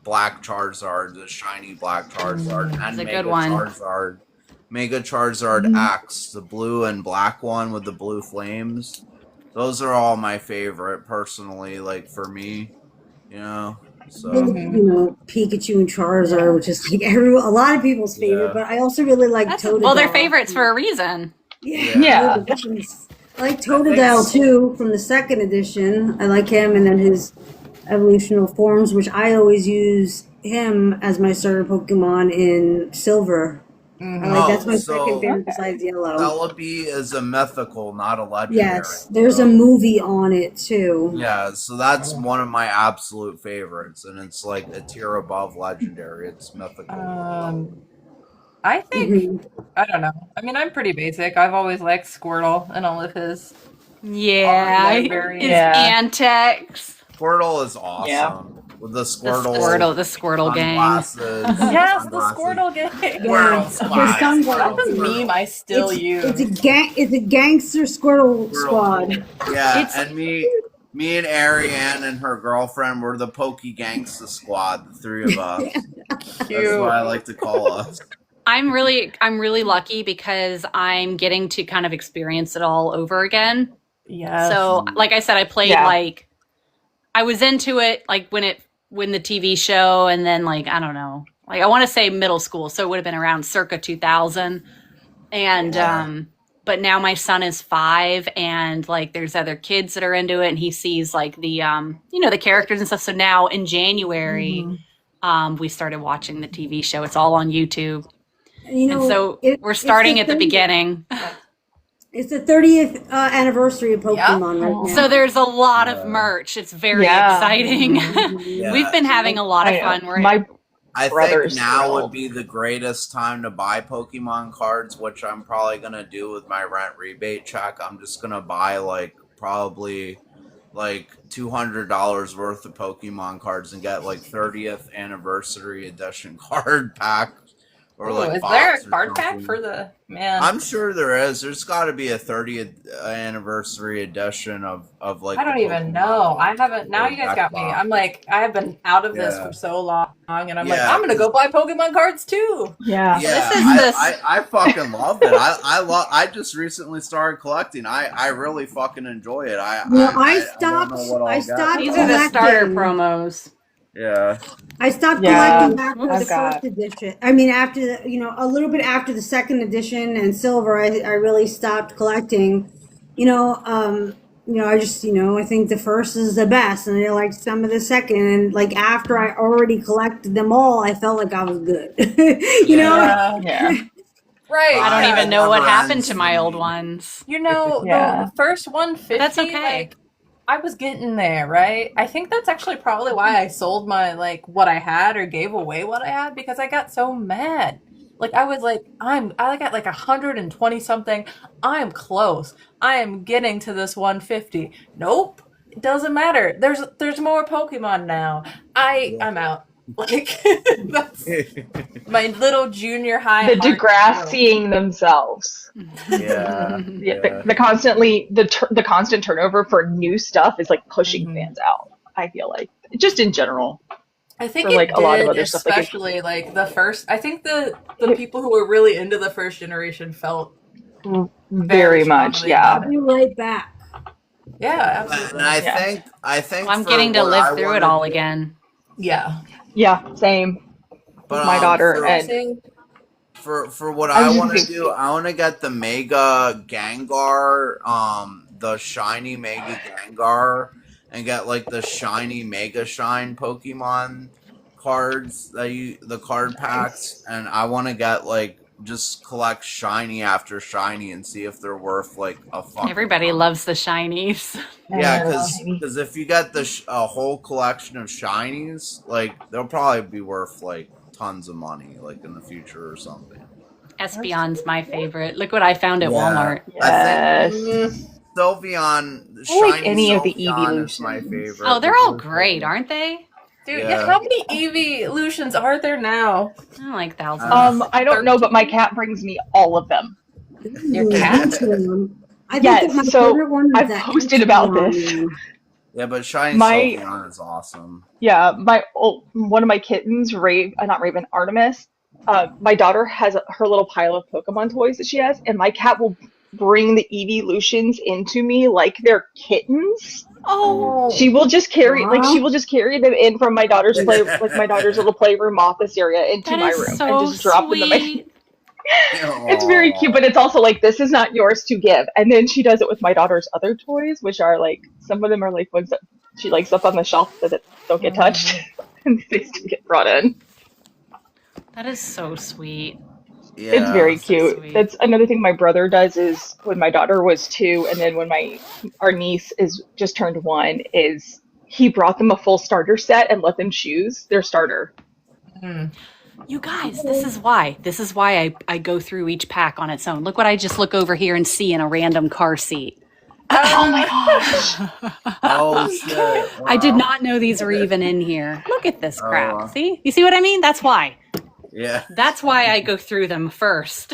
Black Charizard, the shiny Black Charizard, and Mega Charizard. Mega Charizard X, the blue and black one with the blue flames. Those are all my favorite, personally, for me, So Pikachu and Charizard, which is a lot of people's favorite, but I also really like Totodile. Well, they're favorites for a reason. Yeah. I like Totodile too from the second edition. I like him, and then his evolutional forms, which I always use him as my starter Pokemon in Silver. That's my second favorite besides Yellow. Celebi is a mythical, not a legendary. Yes, there's a movie on it too. Yeah, so that's one of my absolute favorites, and it's a tier above legendary. It's mythical. I think, I don't know. I mean, I'm pretty basic. I've always liked Squirtle and all of his antics. Squirtle is awesome. Yeah. With the Squirtle gang. Yes, the Squirtle gang. That's a meme I still use. It's a gangster Squirtle squad. Yeah, and me and Ariane and her girlfriend were the Pokey Gangsta squad, the three of us. Cute. That's what I like to call us. I'm really lucky because I'm getting to kind of experience it all over again. Yeah. So, like I said, I played I was into it when the TV show, and then I don't know, I want to say middle school, so it would have been around circa 2000. And but now my son is 5, and there's other kids that are into it, and he sees the the characters and stuff. So now in January, we started watching the TV show. It's all on YouTube. And so we're starting at the beginning. It's the 30th anniversary of Pokemon right now. So there's a lot of merch. It's very exciting. We've been having a lot of fun. I think now would be the greatest time to buy Pokemon cards, which I'm probably going to do with my rent rebate check. I'm just going to buy probably $200 worth of Pokemon cards and get 30th anniversary edition card pack or Ooh, like is there a box or card pack something. for the man? I'm sure there is. There's got to be a 30th anniversary edition of like I don't the even Pokemon know. I book haven't. Now or you guys deck got me. box. I'm like, I have been out of this Yeah. for so long, and I'm like, Yeah, I'm gonna go buy Pokemon cards too. Yeah. Yeah, This is this. I fucking love it. I just recently started collecting. I really fucking enjoy it. I don't know what I I'll stopped get. These are the starter collecting. promos. Yeah. I stopped Yeah, collecting after the I've got. first edition. I mean, after the, a little bit after the second edition and silver, I really stopped collecting. I just, I think the first is the best, and I like some of the second. And like after I already collected them all, I felt like I was good. Yeah. Yeah. Right. I don't yeah. even know what never happened ends to for my old me. ones. Yeah. The first 150. That's okay. Like, I was getting there, right? I think that's actually probably why I sold my like what I had or gave away what I had, because I got so mad. Like I was like, I got like 120 something. I'm close. I am getting to this 150. Nope. It doesn't matter. There's more Pokemon now. I'm out. Like that's my little junior high. The heart Degrassiing themselves. Yeah. The constant turnover for new stuff is like pushing fans out. I feel like just in general. I think for, like, it a lot of did, other stuff, like, especially like the first. I think the people who were really into the first generation felt very much, strongly yeah. about I'll it. be right back. Yeah, absolutely. And I Yeah. think I'm for getting to what live I through it wanna all do- again. Yeah. Yeah, same. But With my daughter for, and for what I I was want to just do, I want to get the Mega Gengar, the shiny Mega Gengar, and get like the shiny Mega Shine Pokemon cards the card packs, and I want to get like just collect shiny after shiny and see if they're worth like a fucking Everybody ton. loves the shinies. Yeah, because if you get a whole collection of shinies, like they'll probably be worth like tons of money, like in the future or something. Espeon's my favorite. Look what I found at Walmart. I yes. think Sylveon, I like shiny any of the Sylveon is my evolutions. favorite. Oh, they're all great, aren't they? Dude, Yeah. how many evolutions are there now? I like thousands. I don't know, but my cat brings me all of them. Your cat? I think Yes, my so favorite one is I've that posted about Espeon this. one. Yeah, but shiny My- Sylveon is awesome. Yeah, one of my kittens, not Raven, Artemis. My daughter has her little pile of Pokemon toys that she has, and my cat will bring the evolutions into me like they're kittens. Oh, She will just carry Aw. them in from my daughter's my daughter's little playroom office area into that my is room so and just drop them in my. sweet. It's very cute, but it's also like, this is not yours to give. And then she does it with my daughter's other toys, which are like, some of them are like ones that she likes up on the shelf that don't get touched, and they still get brought in. That is so sweet. Yeah. It's very so cute. sweet. That's another thing my brother does is when my daughter was 2, and then when our niece is just turned 1, is he brought them a full starter set and let them choose their starter. You guys, this is why. This is why I go through each pack on its own. Look what I just look over here and see in a random car seat. Oh my gosh! Oh shit! Wow. I did not know these were even in here. Look at this crap. Oh. See? You see what I mean? That's why. Yeah. That's why I go through them first.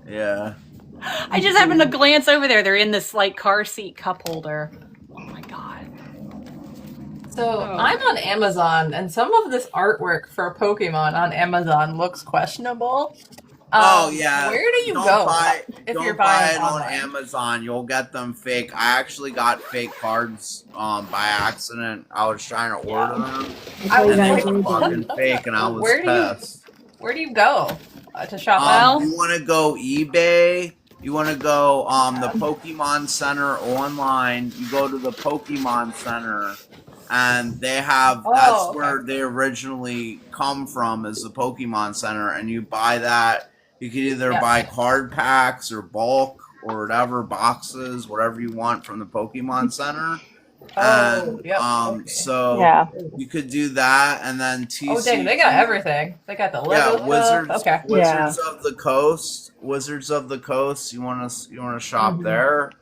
Yeah. I just happened to glance over there. They're in this like car seat cup holder. Oh my god. So I'm on Amazon, and some of this artwork for Pokemon on Amazon looks questionable. Oh yeah. Where do you Don't go buy, if don't you're buy buying it on online? Amazon. You'll get them fake. I actually got fake cards by accident. I was trying to order them, I was and they like, were what fucking the- fake, and I was where do you- pissed. Where do you go to shop? Well, You want to go eBay? You want to go the Pokemon Center online? You go to the Pokemon Center, and they have that's where they originally come from, is the Pokemon Center, and you buy that. You can either buy card packs or bulk or whatever, boxes, whatever you want from the Pokemon Center. So you could do that, and then TCG. Oh dang, they got everything. They got the Lego Wizards. Okay. Wizards of the Coast. Wizards of the Coast. You want to shop there,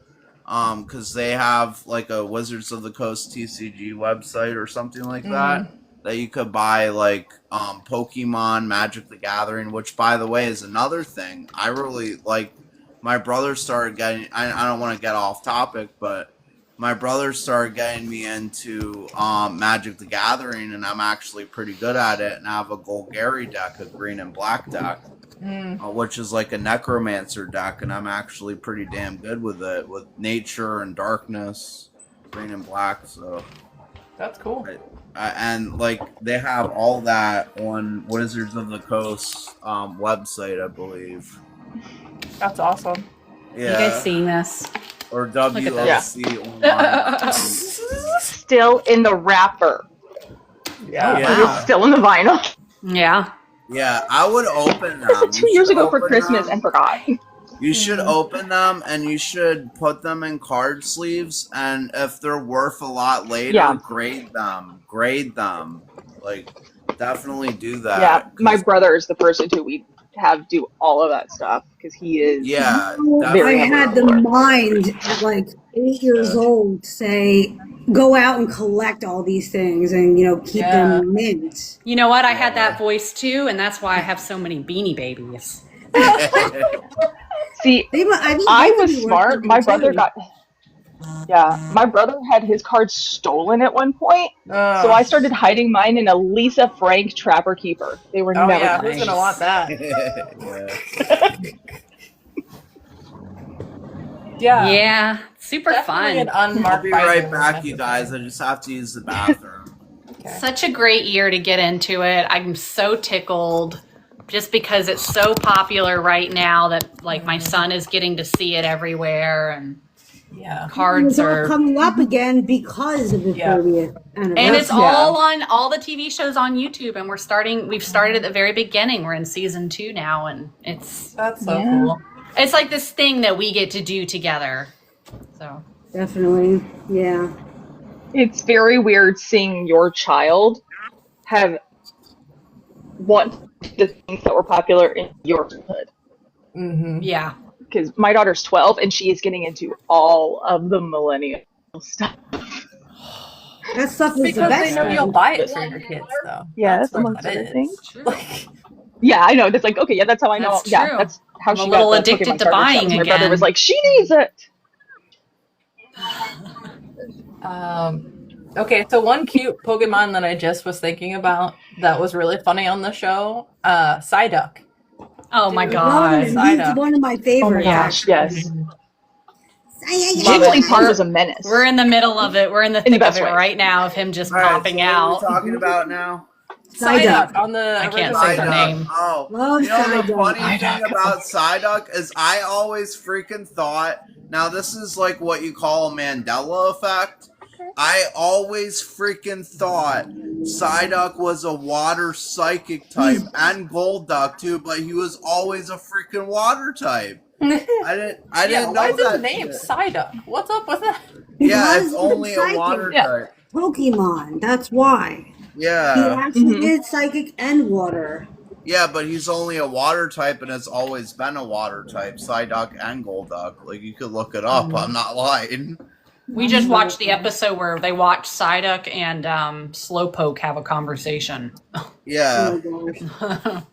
because they have like a Wizards of the Coast TCG website or something like that. that you could buy like Pokemon, Magic the Gathering, which by the way is another thing I really like. My brother started getting. I don't want to get off topic, but my brother started getting me into Magic the Gathering, and I'm actually pretty good at it. And I have a Golgari deck, a green and black deck, which is like a necromancer deck, and I'm actually pretty damn good with it, with nature and darkness, green and black. So that's cool. And like they have all that on Wizards of the Coast website, I believe. That's awesome. Yeah. You guys seeing this? Or WLC online. Still in the wrapper. Yeah. It's still in the vinyl. Yeah. Yeah, I would open them. 2 years ago for Christmas and forgot. You should open them and you should put them in card sleeves, and if they're worth a lot later, grade them. Grade them. Like, definitely do that. Yeah, my brother is the person who we have do all of that stuff because he is. Yeah, I had the mind at like 8 years old to say, go out and collect all these things and keep them mint. You know what? I had that voice too, and that's why I have so many Beanie Babies. See, I was smart. My brother my brother had his cards stolen at one point, so I started hiding mine in a Lisa Frank Trapper Keeper. They were never nice. Who's gonna want that? Yeah, super definitely fun. I'll be right back, you guys. I just have to use the bathroom. Such a great year to get into it. I'm so tickled. Just because it's so popular right now that like my son is getting to see it everywhere, and cards are coming up again because of the 30th anniversary. And it's all on all the TV shows on YouTube, and we've started at the very beginning. We're in season 2 now, and that's so cool. It's like this thing that we get to do together. So definitely, yeah. It's very weird seeing your child have the things that were popular in your childhood. Yeah. Because my daughter's 12 and she is getting into all of the millennial stuff. That stuff is because they know you'll buy it for your kids, though. Yeah, that's amongst other things. Yeah, I know. It's like, okay, that's how I know. That's yeah, true. that's how I'm she a little got the addicted Pokemon to card buying herself. My again. brother was like, she needs it. Okay, so one cute Pokemon that I just was thinking about that was really funny on the show, Psyduck. Oh my god. He's one of my favorites. Oh my gosh, yes. Jigglypuff was a menace. We're in the middle of it. We're in the thick of it right now of him just popping out. What are we talking about now? Psyduck on the. I can't say the name. Oh, Love the funny thing about Psyduck is I always freaking thought. Now this is like what you call a Mandela effect. I always freaking thought Psyduck was a water psychic type and Golduck too, but he was always a freaking water type. I didn't know why that. His name Psyduck? What's up with that? Yeah, it's only a water type. Pokemon, that's why. Yeah. He actually is psychic and water. Yeah, but he's only a water type and has always been a water type, Psyduck and Golduck. Like, you could look it up, I'm not lying. We just watched the episode where they watch Psyduck and Slowpoke have a conversation. Yeah.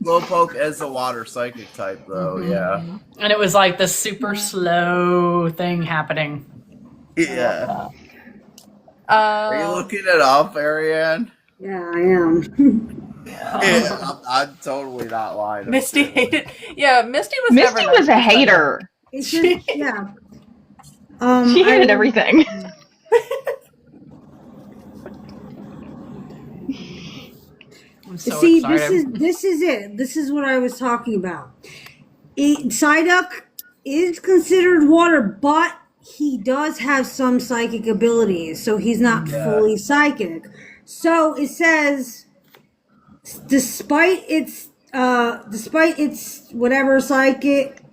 Slowpoke is a water psychic type, though, yeah. And it was like the super slow thing happening. Yeah. Are you looking it up, Ariane? Yeah, I am. Yeah, I'm totally not lying. Misty hated. Yeah, Misty was. Misty was a hater. It's just, yeah. She hated everything. I'm so See, excited. this is it. This is what I was talking about. Psyduck is considered water, but he does have some psychic abilities, so he's not fully psychic. So it says, despite its whatever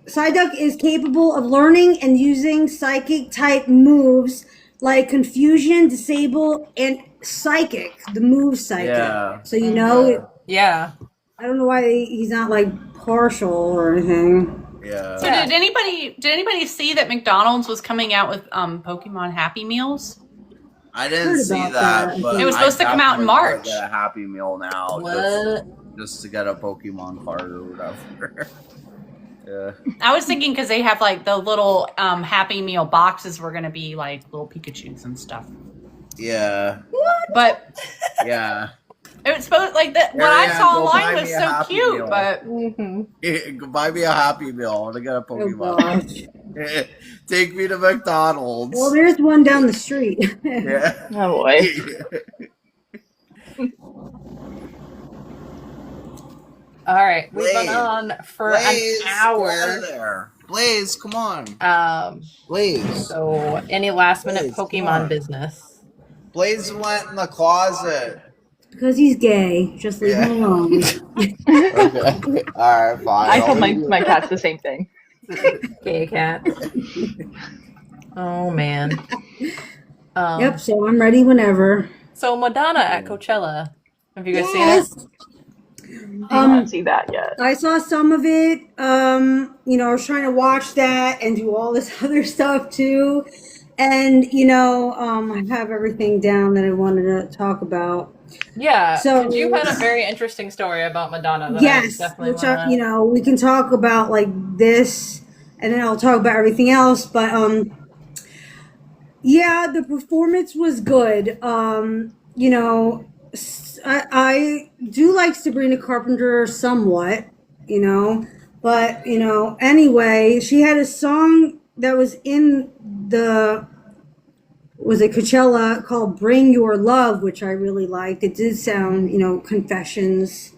Psyduck is capable of learning and using psychic type moves like confusion, disable, and psychic. The move psychic. Yeah. So you know. Yeah. I don't know why he's not like partial or anything. Yeah. So did anybody see that McDonald's was coming out with Pokemon Happy Meals? I didn't see that, but it was supposed to come out in March. Get a Happy Meal now, just to get a Pokemon card or whatever. Yeah. I was thinking because they have like the little Happy Meal boxes were gonna be like little Pikachus and stuff. Yeah. What? But yeah. It was supposed like that. What I saw online was so cute, meal. But buy me a Happy Meal to get a Pokemon. Oh, take me to McDonald's. Well, there's one down the street. Yeah. Oh boy. All right, we've been on for Blaze, an hour. Get out of there. Blaze, come on. Blaze. So, any last minute Pokemon business? Blaze went in the closet. Because he's gay. Just leave him alone. Okay. All right, fine. I told my cats the same thing. Gay cat. Oh man. Yep. So I'm ready whenever. So Madonna at Coachella. Have you guys seen it? I haven't seen that yet. I saw some of it. You know, I was trying to watch that and do all this other stuff too. And, you know, I have everything down that I wanted to talk about. Yeah. So you had a very interesting story about Madonna. That yes, you know, we can talk about like this, and then I'll talk about everything else. But yeah, the performance was good. You know, I do like Sabrina Carpenter somewhat, you know, but you know, anyway, she had a song that was in Coachella called Bring Your Love, which I really liked. It did sound, you know, Confessions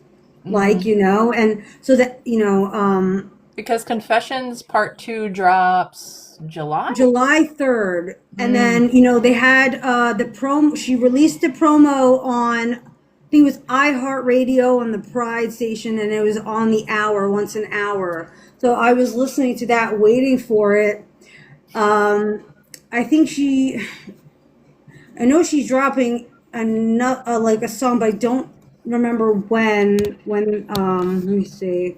like, you know, and so that, you know, because Confessions Part 2 drops July 3rd. And then, you know, they had the promo, she released the promo on, I think it was iHeartRadio on the Pride station, and it was on the hour, once an hour. So I was listening to that, waiting for it. I think I know she's dropping like a song, but I don't remember when, let me see.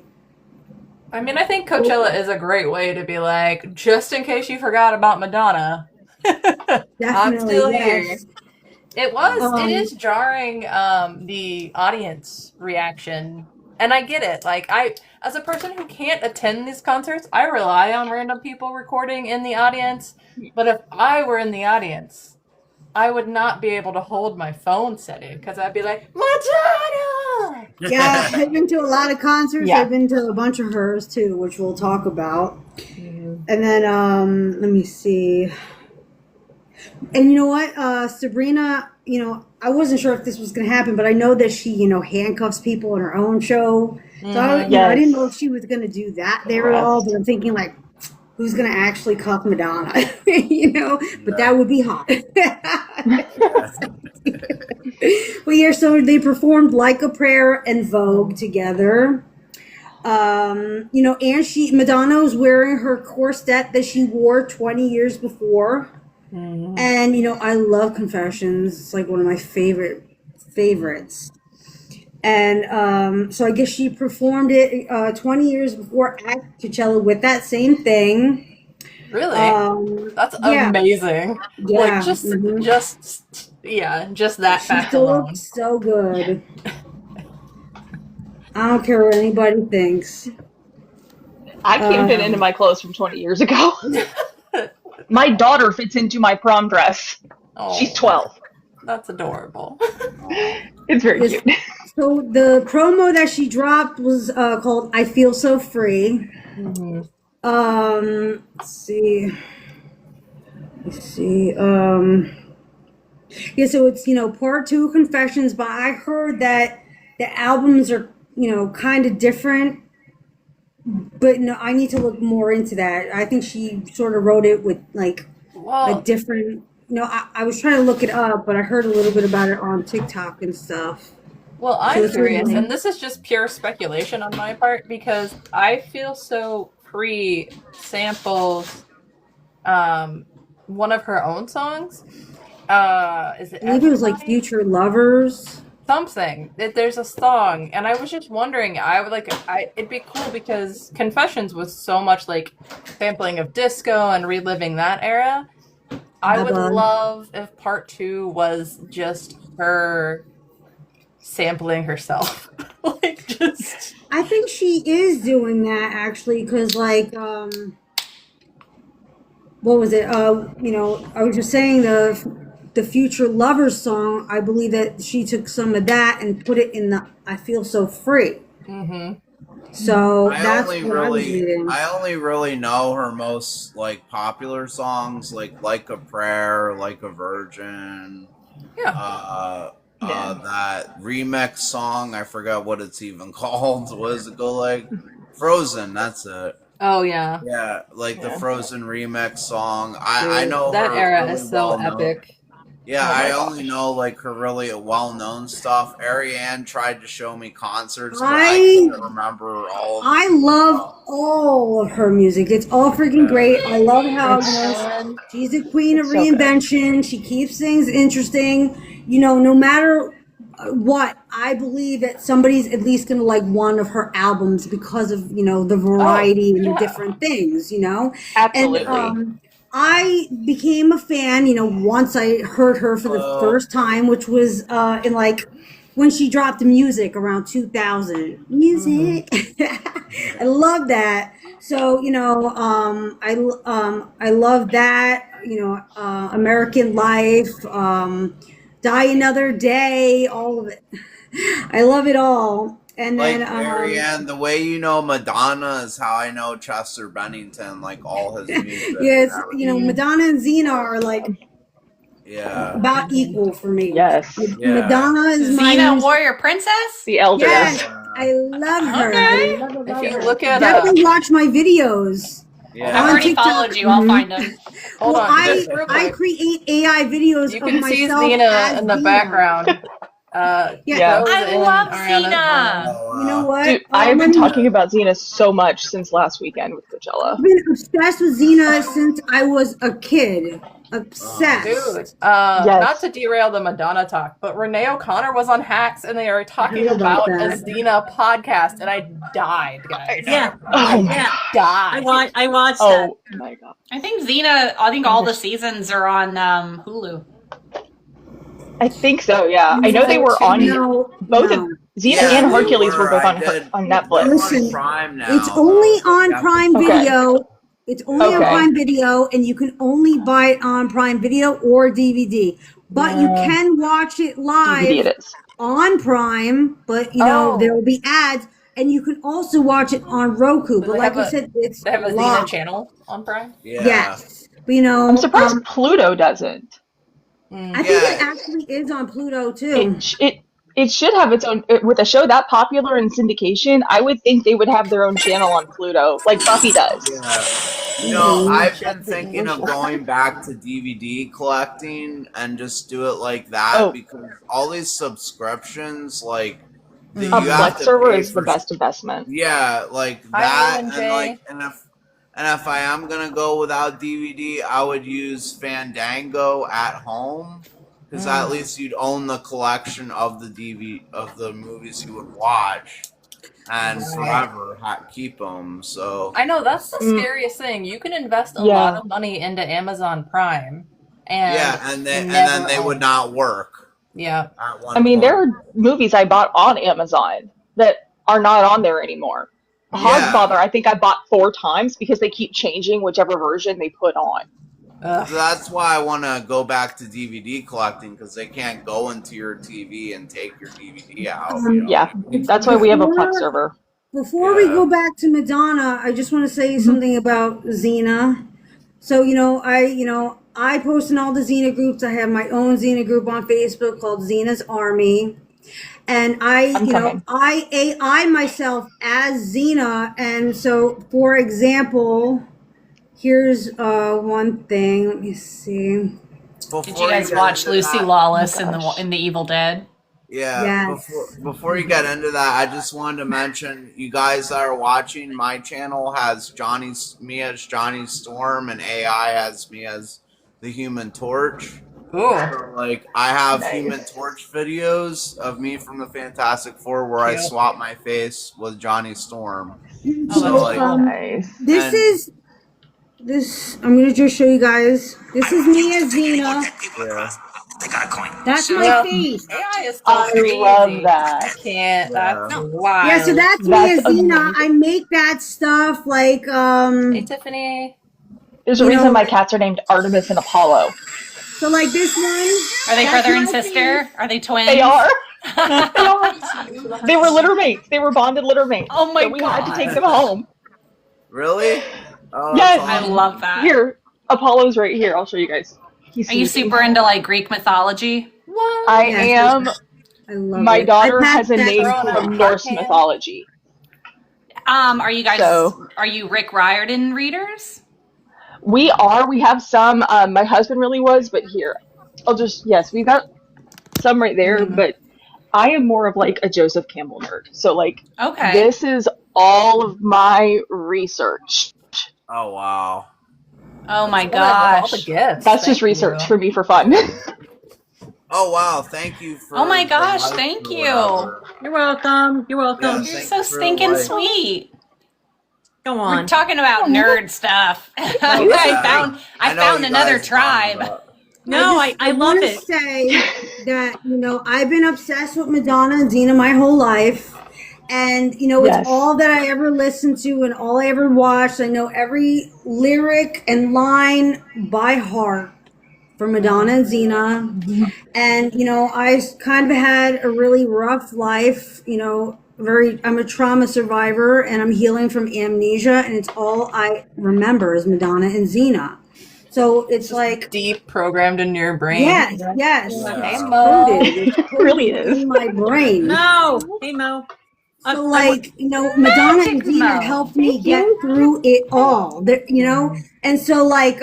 I mean, I think Coachella is a great way to be like, just in case you forgot about Madonna, I'm still here. It is jarring, the audience reaction. And I get it. Like, as a person who can't attend these concerts, I rely on random people recording in the audience. But if I were in the audience, I would not be able to hold my phone setting because I'd be like, Madonna! Yeah, I've been to a lot of concerts. Yeah. I've been to a bunch of hers too, which we'll talk about. And then, let me see. And you know what? Sabrina, you know, I wasn't sure if this was going to happen, but I know that she, you know, handcuffs people in her own show. So I didn't know if she was going to do that there at all, but I'm thinking like, who's going to actually cuff Madonna? You know, but that would be hot. Well, yeah, so they performed Like a Prayer and Vogue together. You know, and Madonna was wearing her corset that she wore 20 years before. And, you know, I love Confessions. It's like one of my favorites. And so I guess she performed it 20 years before at Coachella with that same thing. Really? That's amazing. Yeah. Like, just that fact alone. Looks so good. I don't care what anybody thinks. I can't fit into my clothes from 20 years ago. My daughter fits into my prom dress. Oh, she's 12. That's adorable. It's very cute. So the promo that she dropped was called I Feel So Free. Let's see. Yeah, so it's, you know, part 2 Confessions, but I heard that the albums are, you know, kind of different. But no, I need to look more into that. I think she sort of wrote it with like a different, you know, I was trying to look it up, but I heard a little bit about it on TikTok and stuff. Well, I'm curious, and this is just pure speculation on my part, because I Feel So Free samples one of her own songs. Is it? I think it was like Future Lovers. Something. There's a song, and I was just wondering. It'd be cool because Confessions was so much like sampling of disco and reliving that era. I would love if part 2 was just her sampling herself. Like, just. I think she is doing that actually, because like, what was it? You know, I was just saying the Future Lovers song. I believe that she took some of that and put it in the "I Feel So Free." Mm-hmm. So that's what I was reading. I only really know her most like popular songs, like a Prayer, Like a Virgin. Yeah. That remix song, I forgot what it's even called. What does it go like? Frozen, that's it. Oh yeah. Yeah, like the Frozen remix song. I know that her era really is so epic. Yeah, I only know like her really well-known stuff. Ariane tried to show me concerts, but I can't remember all. I love all of her music. It's all freaking great. I love how she's a queen of reinvention. She keeps things interesting. You know, no matter what, I believe that somebody's at least going to like one of her albums because of, you know, the variety and the different things, you know? Absolutely. And, I became a fan, you know, once I heard her for the first time, which was in like when she dropped the music around 2000. Music. I love that. So, you know, I love that, you know, American Life, Die Another Day, all of it. I love it all. And like then Marianne, the way you know Madonna is how I know Chester Bennington, like all his music. Yes, you know, Madonna and Xena are like about equal for me. Yes. Madonna is my Xena Warrior Princess? The elder. Yes, I love her. Okay. I love If you look at definitely watch my videos. Yeah. I've already followed you. I'll find them. Hold on. I create AI videos you of can see Xena in the background. I love Xena. You know what? Dude, I've been talking about Xena so much since last weekend with Coachella. I've been obsessed with Xena since I was a kid. Obsessed. Dude, not to derail the Madonna talk, but Renee O'Connor was on Hacks and they are talking about a Xena podcast, and I died, guys. Yeah. I died. I watched that. Oh my god. I think all the seasons are on Hulu. I think so, yeah. I know they were on both of Xena and Hercules were both on Netflix. Listen, Prime now, it's only on Prime Video. It's only on Prime Video, and you can only buy it on Prime Video or DVD. But you can watch it live on Prime, but you know there will be ads, and you can also watch it on Roku. But like I said, it's they have a Xena channel on Prime. Yeah. Yes, but you know, I'm surprised Pluto doesn't. I think it actually is on Pluto too. It should have its own, with a show that popular in syndication. I would think they would have their own channel on Pluto, like Buffy does. Yeah. You know, I've been thinking of going back to DVD collecting and just do it like that because all these subscriptions, like a Plex server is the best investment. Yeah, like that, and if I am gonna go without DVD, I would use Fandango at home. Because at least you'd own the collection of the movies you would watch, and forever keep them. So I know that's the scariest thing. You can invest a lot of money into Amazon Prime, and then they would not work. Yeah, I mean, there are movies I bought on Amazon that are not on there anymore. Hogfather, I think I bought 4 times because they keep changing whichever version they put on. So that's why I want to go back to DVD collecting, because they can't go into your TV and take your DVD out. Yeah, that's why we have a Plex server. Before we go back to Madonna, I just want to say something about Xena. So, I post in all the Xena groups. I have my own Xena group on Facebook called Xena's Army. And I myself as Xena. And so, for example, here's one thing. Let me see. Did you guys watch Lucy Lawless in the Evil Dead? Yeah. Yes. Before you get into that, I just wanted to mention, you guys that are watching, my channel has me as Johnny Storm, and AI has me as the Human Torch. Cool. So, like, I have Human Torch videos of me from the Fantastic Four where I swap my face with Johnny Storm. So, nice. This this, I'm gonna just show you guys. This is me as Xena. Yeah. That's my face. AI is still I crazy. love that. I can't. That's Yeah. wild. Yeah, so that's me That's as Xena. amazing. I make that stuff like Hey, Tiffany. There's a you reason know, my cats are named Artemis and Apollo. so like this one. Are they that's brother and my sister? face. Are they twins? They are. They are. They were litter mates. They were bonded litter mates. Oh my so we had to take God. them home. Really? Oh, that's Yes. I awesome. love that. Here, Apollo's right here. I'll show you guys. He's Are you sneaking. super into like Greek mythology? What? I Yes, am. I love My it. daughter I has a that name Throwing stuff. a from hot Norse hand? mythology. Are you guys? So- Are you Rick Riordan readers? We are. We have some. My husband really was, but here, yes, we've got some right there. But I am more of like a Joseph Campbell nerd. So like, Okay. this is all of my research. Oh wow. Oh my All gosh. the gifts. That's just Thank research you. for me for fun. Oh wow. Thank you for. Oh my the gosh, life thank or you. whatever. You're welcome. You're welcome. Yeah, You're thanks so for the stinking life. sweet. Go We're on. talking about nerd stuff. Yeah, I know found you another guys talking tribe. about- No, I love want to it. say that, I've been obsessed with Madonna and Xena my whole life. And, Yes. it's all that I ever listened to and all I ever watched. I know every lyric and line by heart for Madonna and Xena. And, I kind of had a really rough life, I'm a trauma survivor and I'm healing from amnesia. And it's all I remember is Madonna and Xena. So it's like, Deep programmed in your brain. yes, Yeah. it's Mo. coded. It's It really coded is. in my brain. No. Hey, Mo. So like, Madonna and Magic Xena Mo. helped me get through it all. And so like,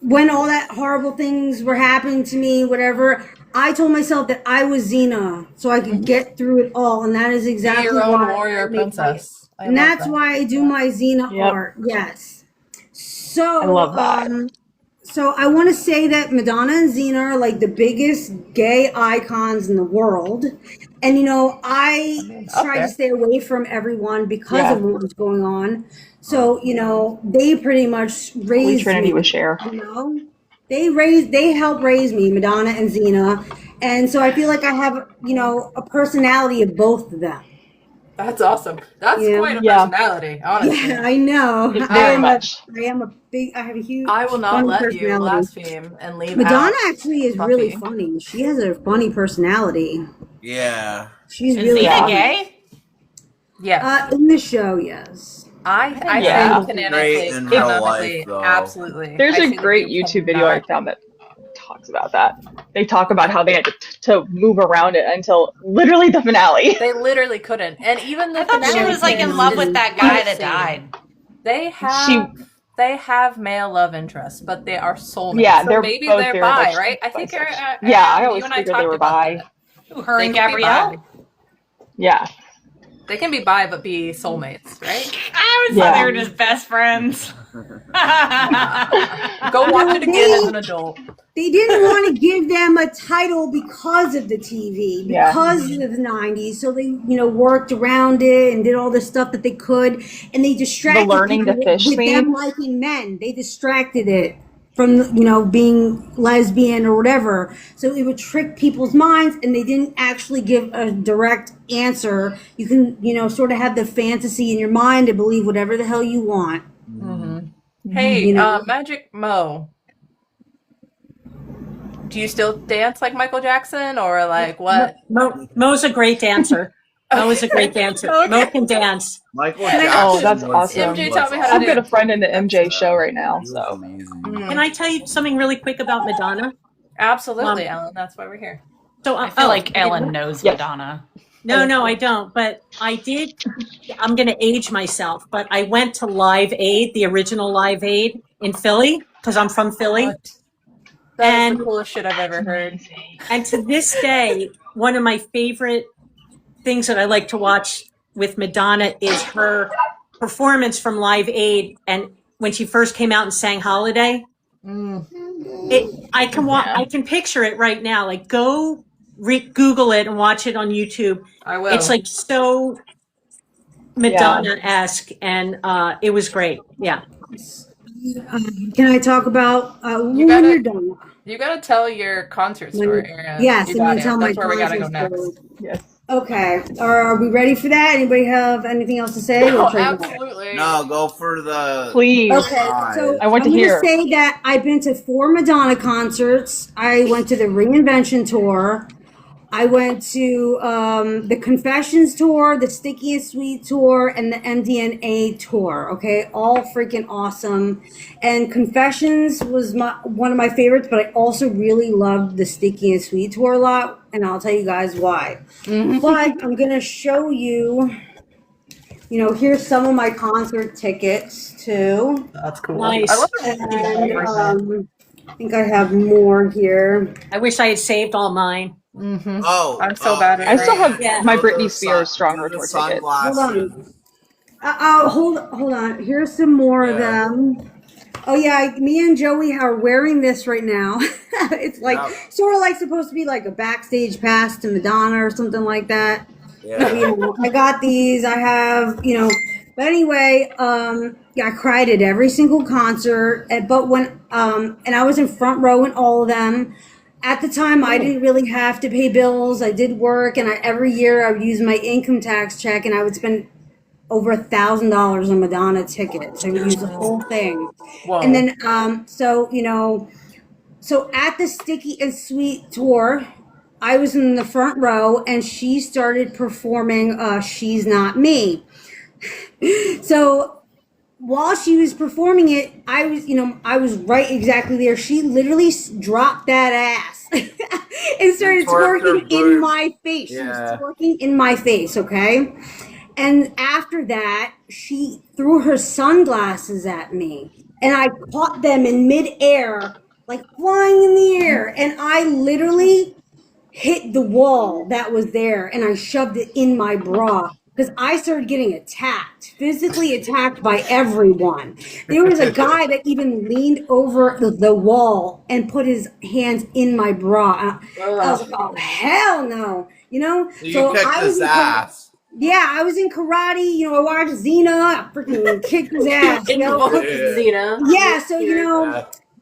when all that horrible things were happening to me, whatever, I told myself that I was Xena so I could get through it all. And that is Be exactly your own why warrior I make princess. I and love that's that. why I do my Xena Yep. art. Yes. So I love that. So I want to say that Madonna and Xena are like the biggest gay icons in the world. And I tried to stay away from everyone because of what was going on. So, they pretty much Holy raised Trinity me. with Cher. They helped raise me, Madonna and Xena. And so I feel like I have, a personality of both of them. That's awesome. That's Yeah. quite a Yeah. personality, honestly. Yeah, I know. Very much. I have a huge I will not funny let you personality. blaspheme and leave Madonna out actually is Puffy. really funny. She has a funny personality. Yeah. She's Is really Xena funny. gay? Yes. In the show, yes. I Yeah. think Great canonically, in real life, canonically, though. absolutely. There's I a think great you YouTube video I cannot- found that talks about that. They talk about how they had to move around it until literally the finale. They literally couldn't. And even the I thought she finale was like in is- love is with that guy that insane. died. They have male love interests, but they are soulmates. Yeah, so they're maybe both they're very bi, much right? I think bisexual. Yeah, I always you and I figured they talked were about bi. that. Who, her They and could be Gabrielle? bi. Yeah. They can be bi but be soulmates, right? I always thought they were just best friends. Go watch it again as an adult. They didn't want to give them a title because of the TV, because of the 90s. So they, worked around it and did all the stuff that they could. And they distracted The learning people to fish with them scene. liking men. They distracted it from, being lesbian or whatever. So it would trick people's minds and they didn't actually give a direct answer. You can, sort of have the fantasy in your mind to believe whatever the hell you want. Hey, You know? Magic Mo. Do you still dance like Michael Jackson or like what? Mo's a great dancer. Mo is a great dancer. Mo can dance. Michael Can I- Jackson. Oh, that's was- awesome. MJ taught me how to I've do got a it. friend in the MJ show right now, He was so. amazing. Can I tell you something really quick about Madonna? Absolutely, Ellen. That's why we're here. So I feel like Ellen knows Yes. Madonna. No, I don't. But I did. I'm going to age myself, but I went to Live Aid, the original Live Aid in Philly, because I'm from Philly. That is And- the coolest shit I've ever heard. And to this day, one of my favorite things that I like to watch with Madonna is her performance from Live Aid. And when she first came out and sang Holiday, I can picture it right now. Like, go Google it and watch it on YouTube. I will. It's like so Madonna-esque, and it was great. Yeah. Can I talk about when you're done? You gotta tell your concert story, Aaron. Yes, you I'm got gonna it. tell my That's where we gotta go concert next. story. Yes. Okay. Are we ready for that? Anybody have anything else to say? No, Or should I go? absolutely. No, go for the. Please. Okay, so I want I'm to going to hear. say that I've been to 4 Madonna concerts. I went to the Reinvention tour. I went to the Confessions tour, the Sticky and Sweet tour, and the MDNA tour. Okay, all freaking awesome. And Confessions was one of my favorites, but I also really loved the Sticky and Sweet tour a lot, and I'll tell you guys why. But I'm gonna show you. Here's some of my concert tickets too. That's cool. Nice. I love And I think I have more here. I wish I had saved all mine. Oh, I'm so bad at I still have my do Britney the Spears Strong do the Tour ticket. sunglasses. Hold on. Here's some more of them. Oh yeah, me and Joey are wearing this right now. It's like sort of like supposed to be like a backstage pass to Madonna or something like that. Yeah. I got these. I have, But anyway, I cried at every single concert. But when and I was in front row in all of them. At the time, I didn't really have to pay bills. I did work, and every year I would use my income tax check, and I would spend over $1,000 on Madonna tickets. I would use the whole thing. Whoa. And then, so at the Sticky and Sweet tour, I was in the front row, and she started performing "She's Not Me." So while she was performing it, I was right exactly there. She literally dropped that ass and started twerking in my face. She was twerking in my face, okay? And after that, she threw her sunglasses at me, and I caught them in midair, like flying in the air, and I literally hit the wall that was there, and I shoved it in my bra. Because I started getting attacked, physically attacked by everyone. There was a guy that even leaned over the wall and put his hands in my bra. I was like, oh, hell no. So kicked his ass. Yeah, I was in karate. I watched Xena. I freaking kicked his ass. Xena. Yeah, so,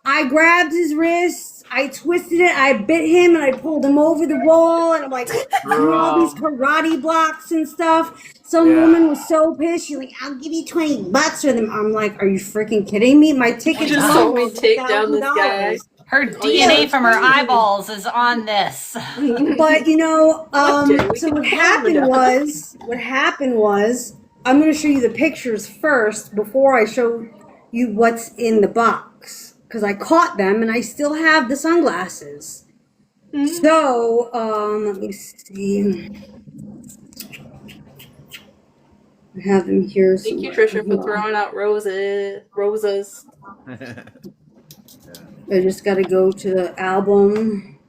I grabbed his wrists, I twisted it, I bit him, and I pulled him over the wall, and I'm like, doing all these karate blocks and stuff. Some woman was so pissed. She's like, I'll give you $20 for them. I'm like, are you freaking kidding me? My ticket's just saw me take down this guy. Her DNA from her eyeballs is on this. But so what happened was, I'm going to show you the pictures first before I show you what's in the box. Because I caught them and I still have the sunglasses. So, let me see. I have them here. Thank you, Trisha, for throwing out roses. I just got to go to the album.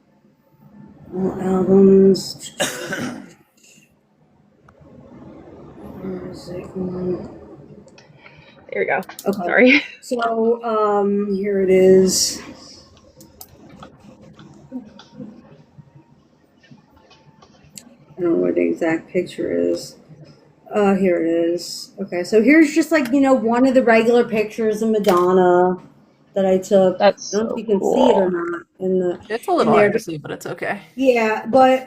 All albums. Where is it? There we go. Okay. Sorry. So, here it is. I don't know where the exact picture is. Here it is. Okay, so here's just like, one of the regular pictures of Madonna that I took. That's I don't know if you can cool. see it or not. It's a little hard to see, but it's okay. Yeah, but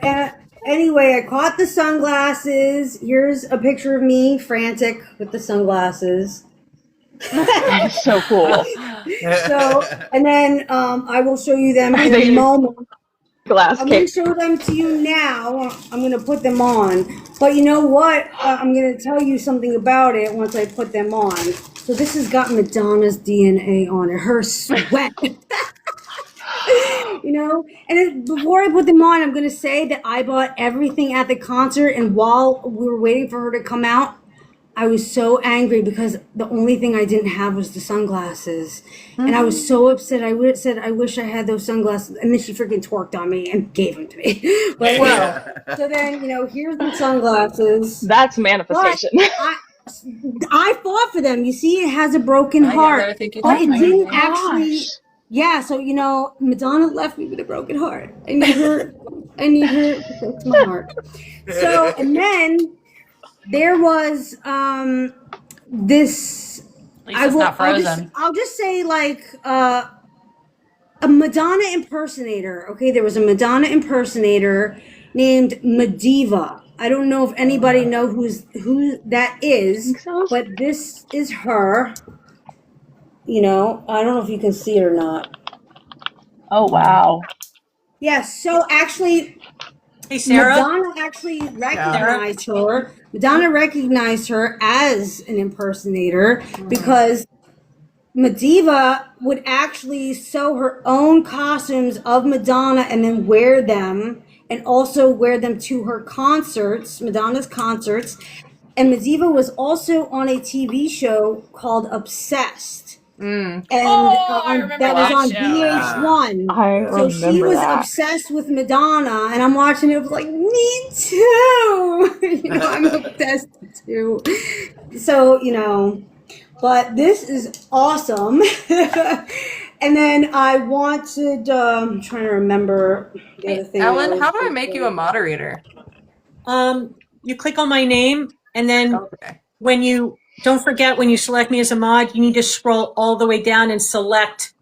anyway, I caught the sunglasses. Here's a picture of me, frantic, with the sunglasses. That's so cool. So, and then I will show you them in a moment. Glass I'm going cake. to show them to you now. I'm going to put them on. But you know what? I'm going to tell you something about it once I put them on. So this has got Madonna's DNA on it. Her sweat. And before I put them on, I'm going to say that I bought everything at the concert. And while we were waiting for her to come out, I was so angry because the only thing I didn't have was the sunglasses. And I was so upset. I would have said, I wish I had those sunglasses. And then she freaking twerked on me and gave them to me. But so then, here's the sunglasses. That's manifestation. I fought for them. You see, it has a broken heart. But it didn't actually. Yeah, so, Madonna left me with a broken heart. I need her to fix my heart. So, and then there was this At least it's not frozen. I'll just say like a Madonna impersonator. Okay, there was a Madonna impersonator named Madiva. I don't know if anybody know who that is, but this is her. You know, I don't know if you can see it or not. Oh wow. Yes, so actually Hey, Sarah. Madonna actually recognized her. Madonna recognized her as an impersonator because Madiva would actually sew her own costumes of Madonna and then wear them, and also wear them to her concerts, Madonna's concerts. And Madiva was also on a TV show called Obsessed. And that was on VH1. So she was obsessed with Madonna, and I'm watching it. I was like, me too. You know, I'm obsessed too. So, you know, but this is awesome. And then I wanted, I'm trying to remember the other thing. Ellen, how do I make you a moderator? You click on my name, and then when you don't forget, when you select me as a mod, you need to scroll all the way down and select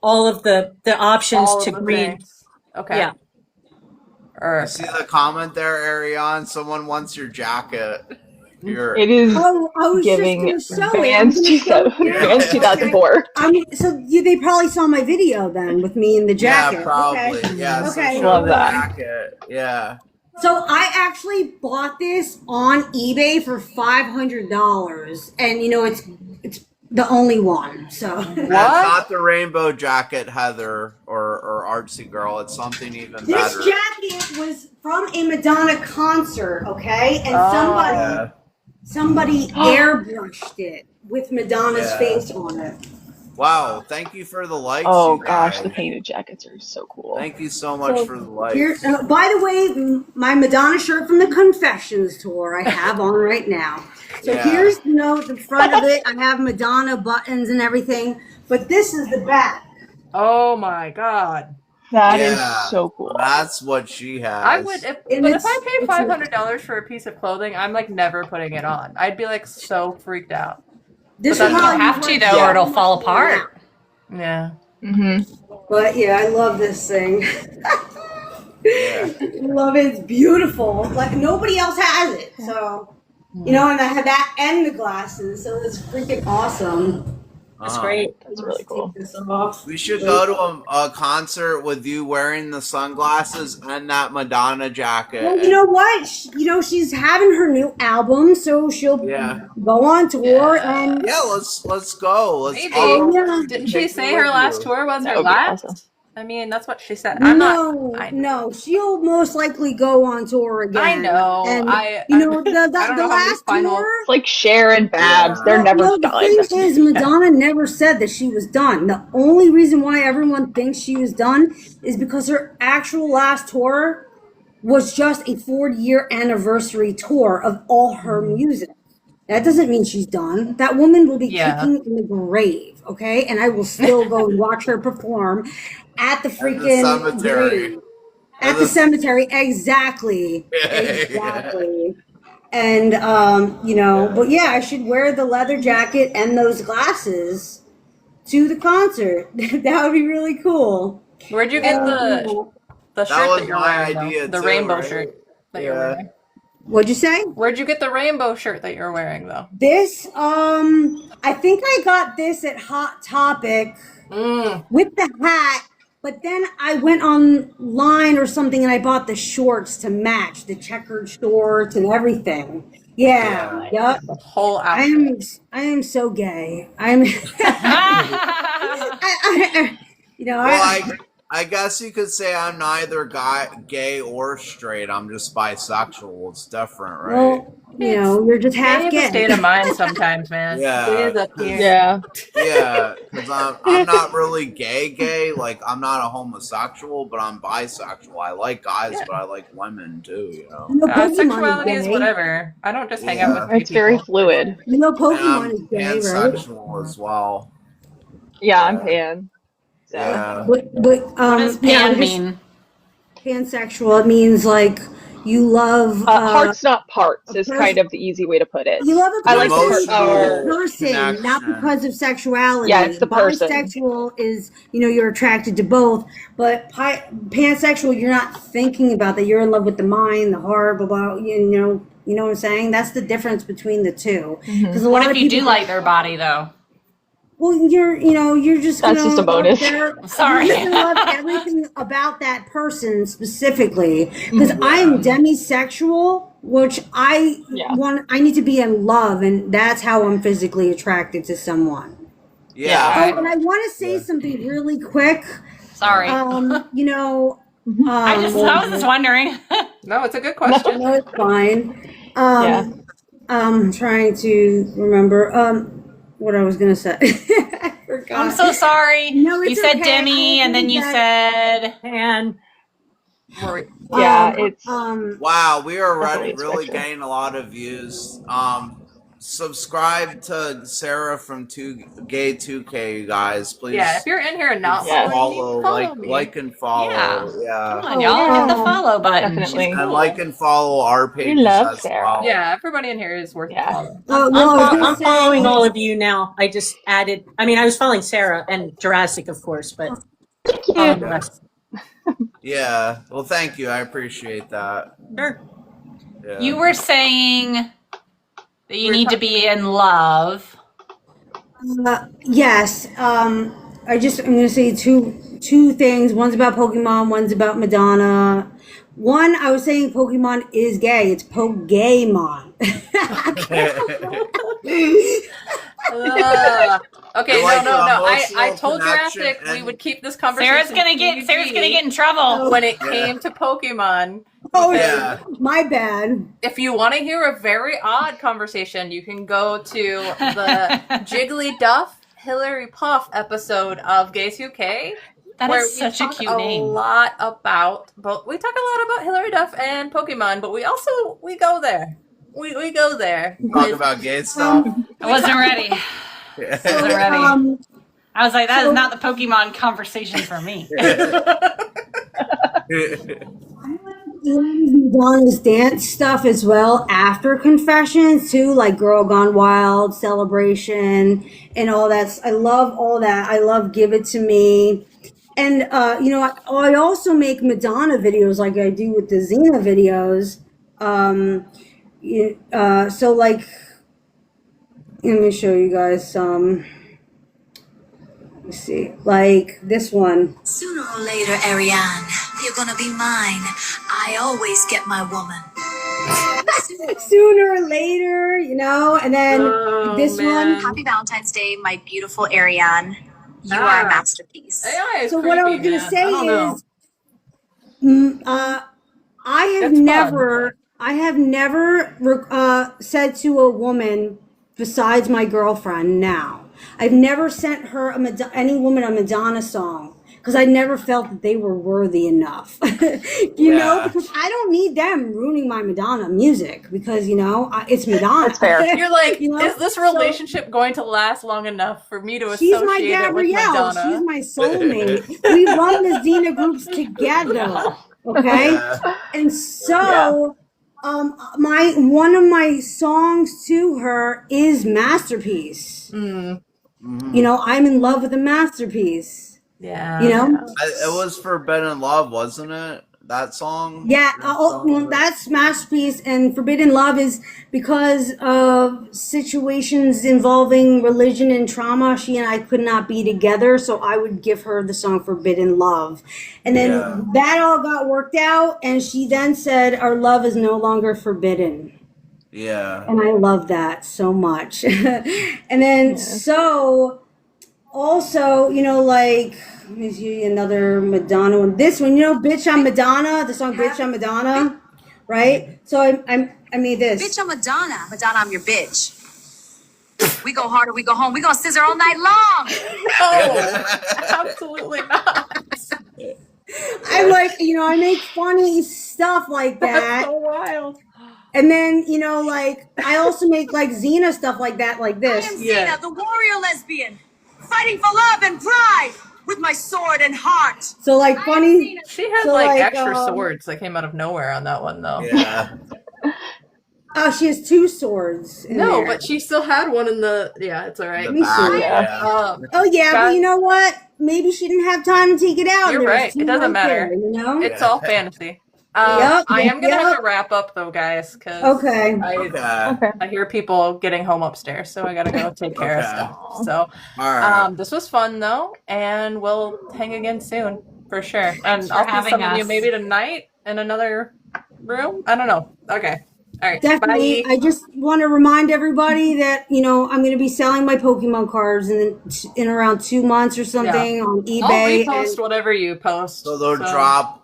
all of the options to green. Okay. Yeah. You see the comment there, Ariane? Someone wants your jacket. It is giving Vans 2004. So they probably saw my video then with me in the jacket. Yeah, probably. Okay. Yeah, okay. Love that. Jacket. Yeah. So I actually bought this on eBay for $500, and you know it's the only one. So that's not the rainbow jacket, Heather or artsy girl. It's something even better. This jacket was from a Madonna concert, okay, and somebody airbrushed it with Madonna's face on it. Wow, thank you for the likes. Oh you guys. gosh, the painted jackets are so cool. Thank you so much for the likes. By the way, my Madonna shirt from the Confessions tour I have on right now. So here's the front of it. I have Madonna buttons and everything, but this is the back. Oh my god. That is so cool. That's what she has. I would, if I paid $500 for a piece of clothing, I'm like never putting it on. I'd be like so freaked out. This you have to though, or it'll fall apart. Yeah. But yeah, I love this thing. I love it. It's beautiful. Like nobody else has it. So, you know, and I had that and the glasses. So it's freaking awesome. That's great. That's really cool. We should go to a concert with you wearing the sunglasses and that Madonna jacket. Well, you know what? She's having her new album, so she'll go on tour and let's go. Let's go. Didn't she say her last tour was her last? Awesome. I mean, that's what she said. No, she'll most likely go on tour again. I know. And, the last tour, it's like Cher and Babs. They're never done. The thing is, Madonna never said that she was done. The only reason why everyone thinks she was done is because her actual last tour was just a 40-year anniversary tour of all her music. That doesn't mean she's done. That woman will be kicking in the grave, okay? And I will still go and watch her perform at the freaking grave. At the cemetery, exactly. Exactly. And, but yeah, I should wear the leather jacket and those glasses to the concert. That would be really cool. Where'd you get the shirt that you're wearing? Idea the rainbow shirt that you're wearing. What'd you say? Where'd you get the rainbow shirt that you're wearing, though? This, I think I got this at Hot Topic with the hat, but then I went online or something and I bought the shorts to match, the checkered shorts and everything. Yeah. Yep. The whole outfit. I am so gay. I guess you could say I'm neither gay or straight. I'm just bisexual. It's different, right? Well, you're just half gay. State of mind sometimes, man. Yeah. Because I'm not really gay. Like, I'm not a homosexual, but I'm bisexual. I like guys, but I like women too, sexuality is whatever. I don't just hang out with It's very fluid. Pokemon is gay, right? Pansexual as well. Yeah, I'm pan. So. Yeah. What does pan mean? Pansexual, it means like You love hearts, not parts, is person. kind of the easy way to put it. You love a I like person, Emotional person, not connection. because of sexuality. Yeah, it's the person. Bisexual is, you're attracted to both, but pansexual, you're not thinking about that. You're in love with the mind, the heart, blah blah. You know what I'm saying? That's the difference between the two. Because What if you do like their body though? Well, you're just That's just a bonus. Sorry. You're gonna love everything about that person specifically. Because I'm demisexual, which I need to be in love, and that's how I'm physically attracted to someone. Yeah. Oh, and I want to say something really quick. Sorry. I was just wondering. No, it's a good question. No, it's fine. I'm trying to remember what I was gonna say. I forgot. I'm so sorry. No, you it's said okay. Demi, and then you said And it's wow, we are definitely really spectrum. getting a lot of views. Subscribe to Sarah from Gay2k, you guys. Please. Yeah, if you're in here and not follow, follow me. like and follow. Yeah. Come on, y'all. Hit the follow button. Definitely. And like and follow our pages love as Sarah. well. Yeah, everybody in here is worth a follow. I'm following all of you now. I just added. I mean, I was following Sarah and Jurassic, of course, but following the rest. Yeah. Well, thank you. I appreciate that. Sure. Yeah. You were saying that you need to be in love. Yes. I'm gonna say two things. One's about Pokemon. One's about Madonna. One, I was saying Pokemon is gay. It's Pokemon. Okay, Like no. I emotional told connection Jurassic we and- would keep this conversation. Sarah's gonna get in trouble. when it came to Pokemon. Oh Yeah. my bad. If you want to hear a very odd conversation, you can go to the Jiggly Duff Hillary Puff episode of Gay2k. That where is such a cute we name. talk a lot about Hillary Duff and Pokemon, but we go there. We go there. Talk about gay stuff. I wasn't ready. Yeah. I wasn't ready. I was like, that is not the Pokemon conversation for me. Madonna's dance stuff as well after Confessions too, like Girl Gone Wild, Celebration, and all that. I love all that. I love Give It to Me. And I also make Madonna videos like I do with the Xena videos. So like, let me show you guys some. Let's see, like this one. Sooner or later, Ariane, you're gonna be mine. I always get my woman. Sooner or later, and then this one. Happy Valentine's Day, my beautiful Ariane. You are a masterpiece. AI is So creepy, what I was gonna man. say I don't know. is, I have That's never said to a woman besides my girlfriend now. I've never sent her any woman a Madonna song because I never felt that they were worthy enough. Because I don't need them ruining my Madonna music because it's Madonna. That's fair. You're like, is this relationship going to last long enough for me to associate She's my it with Gabrielle. Madonna? She's my soulmate. We run the Xena groups together. Okay, and so. One of my songs to her is Masterpiece. I'm in love with a masterpiece. Yeah. It was Forbidden Love, wasn't it? That song? Yeah, that's Masterpiece, and Forbidden Love is because of situations involving religion and trauma. She and I could not be together, so I would give her the song Forbidden Love. And then that all got worked out, and she then said, our love is no longer forbidden. Yeah. And I love that so much. And then so also, like, let me see another Madonna one. This one, Bitch I'm Madonna, the song Bitch I'm Madonna, right? So I made this. Bitch, I'm Madonna. Madonna, I'm your bitch. We go hard or we go home. We gonna scissor all night long. Oh, absolutely not. I'm like, I make funny stuff like that. That's so wild. And then, like, I also make like Xena stuff like that, like this. I am Xena, the warrior lesbian, fighting for love and pride. with my sword and heart. So like funny. She had So, like extra swords that came out of nowhere on that one though. Yeah. Oh, she has 2 swords. No, there. but she still had one in the. Yeah, it's all right. The back, Yeah. Oh yeah, but guys- you know what? Maybe she didn't have time to take it out. You're There was right. 2 It doesn't right there, matter. you know. It's all fantasy. Yep, I am gonna have yep. to wrap up though, guys, because Okay. I hear people getting home upstairs, so I gotta go take care of stuff. So, All right. this was fun though, and we'll hang again soon for sure. And for I'll see having some of you us. maybe tonight in another room. I don't know. Okay. All right. Definitely. Bye. I just want to remind everybody that, you know, I'm going to be selling my Pokemon cards in around 2 months or something on eBay. I'll repost whatever you post. So they'll drop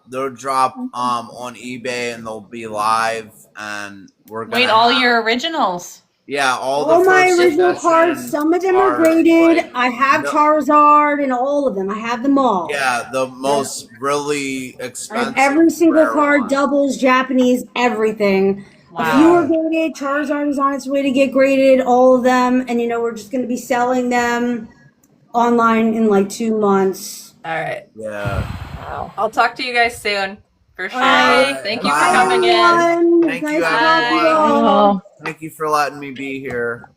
on eBay and they'll be live, and we're gonna Wait, all your originals. all the all my first original edition cards, some of them are cards, graded. like, I have no- Charizard and all of them. I have them all. Yeah, the most really I expensive. have every single rare card, one. doubles, Japanese, everything. A Wow. few are graded. Charizard is on its way to get graded, all of them. And, you know, we're just going to be selling them online in like 2 months. All right. Yeah. Wow. I'll talk to you guys soon for sure. Bye. Thank you Bye. for coming in. Everyone. Thank Nice you, to talk to you everyone. all. Oh. Thank you for letting me be here.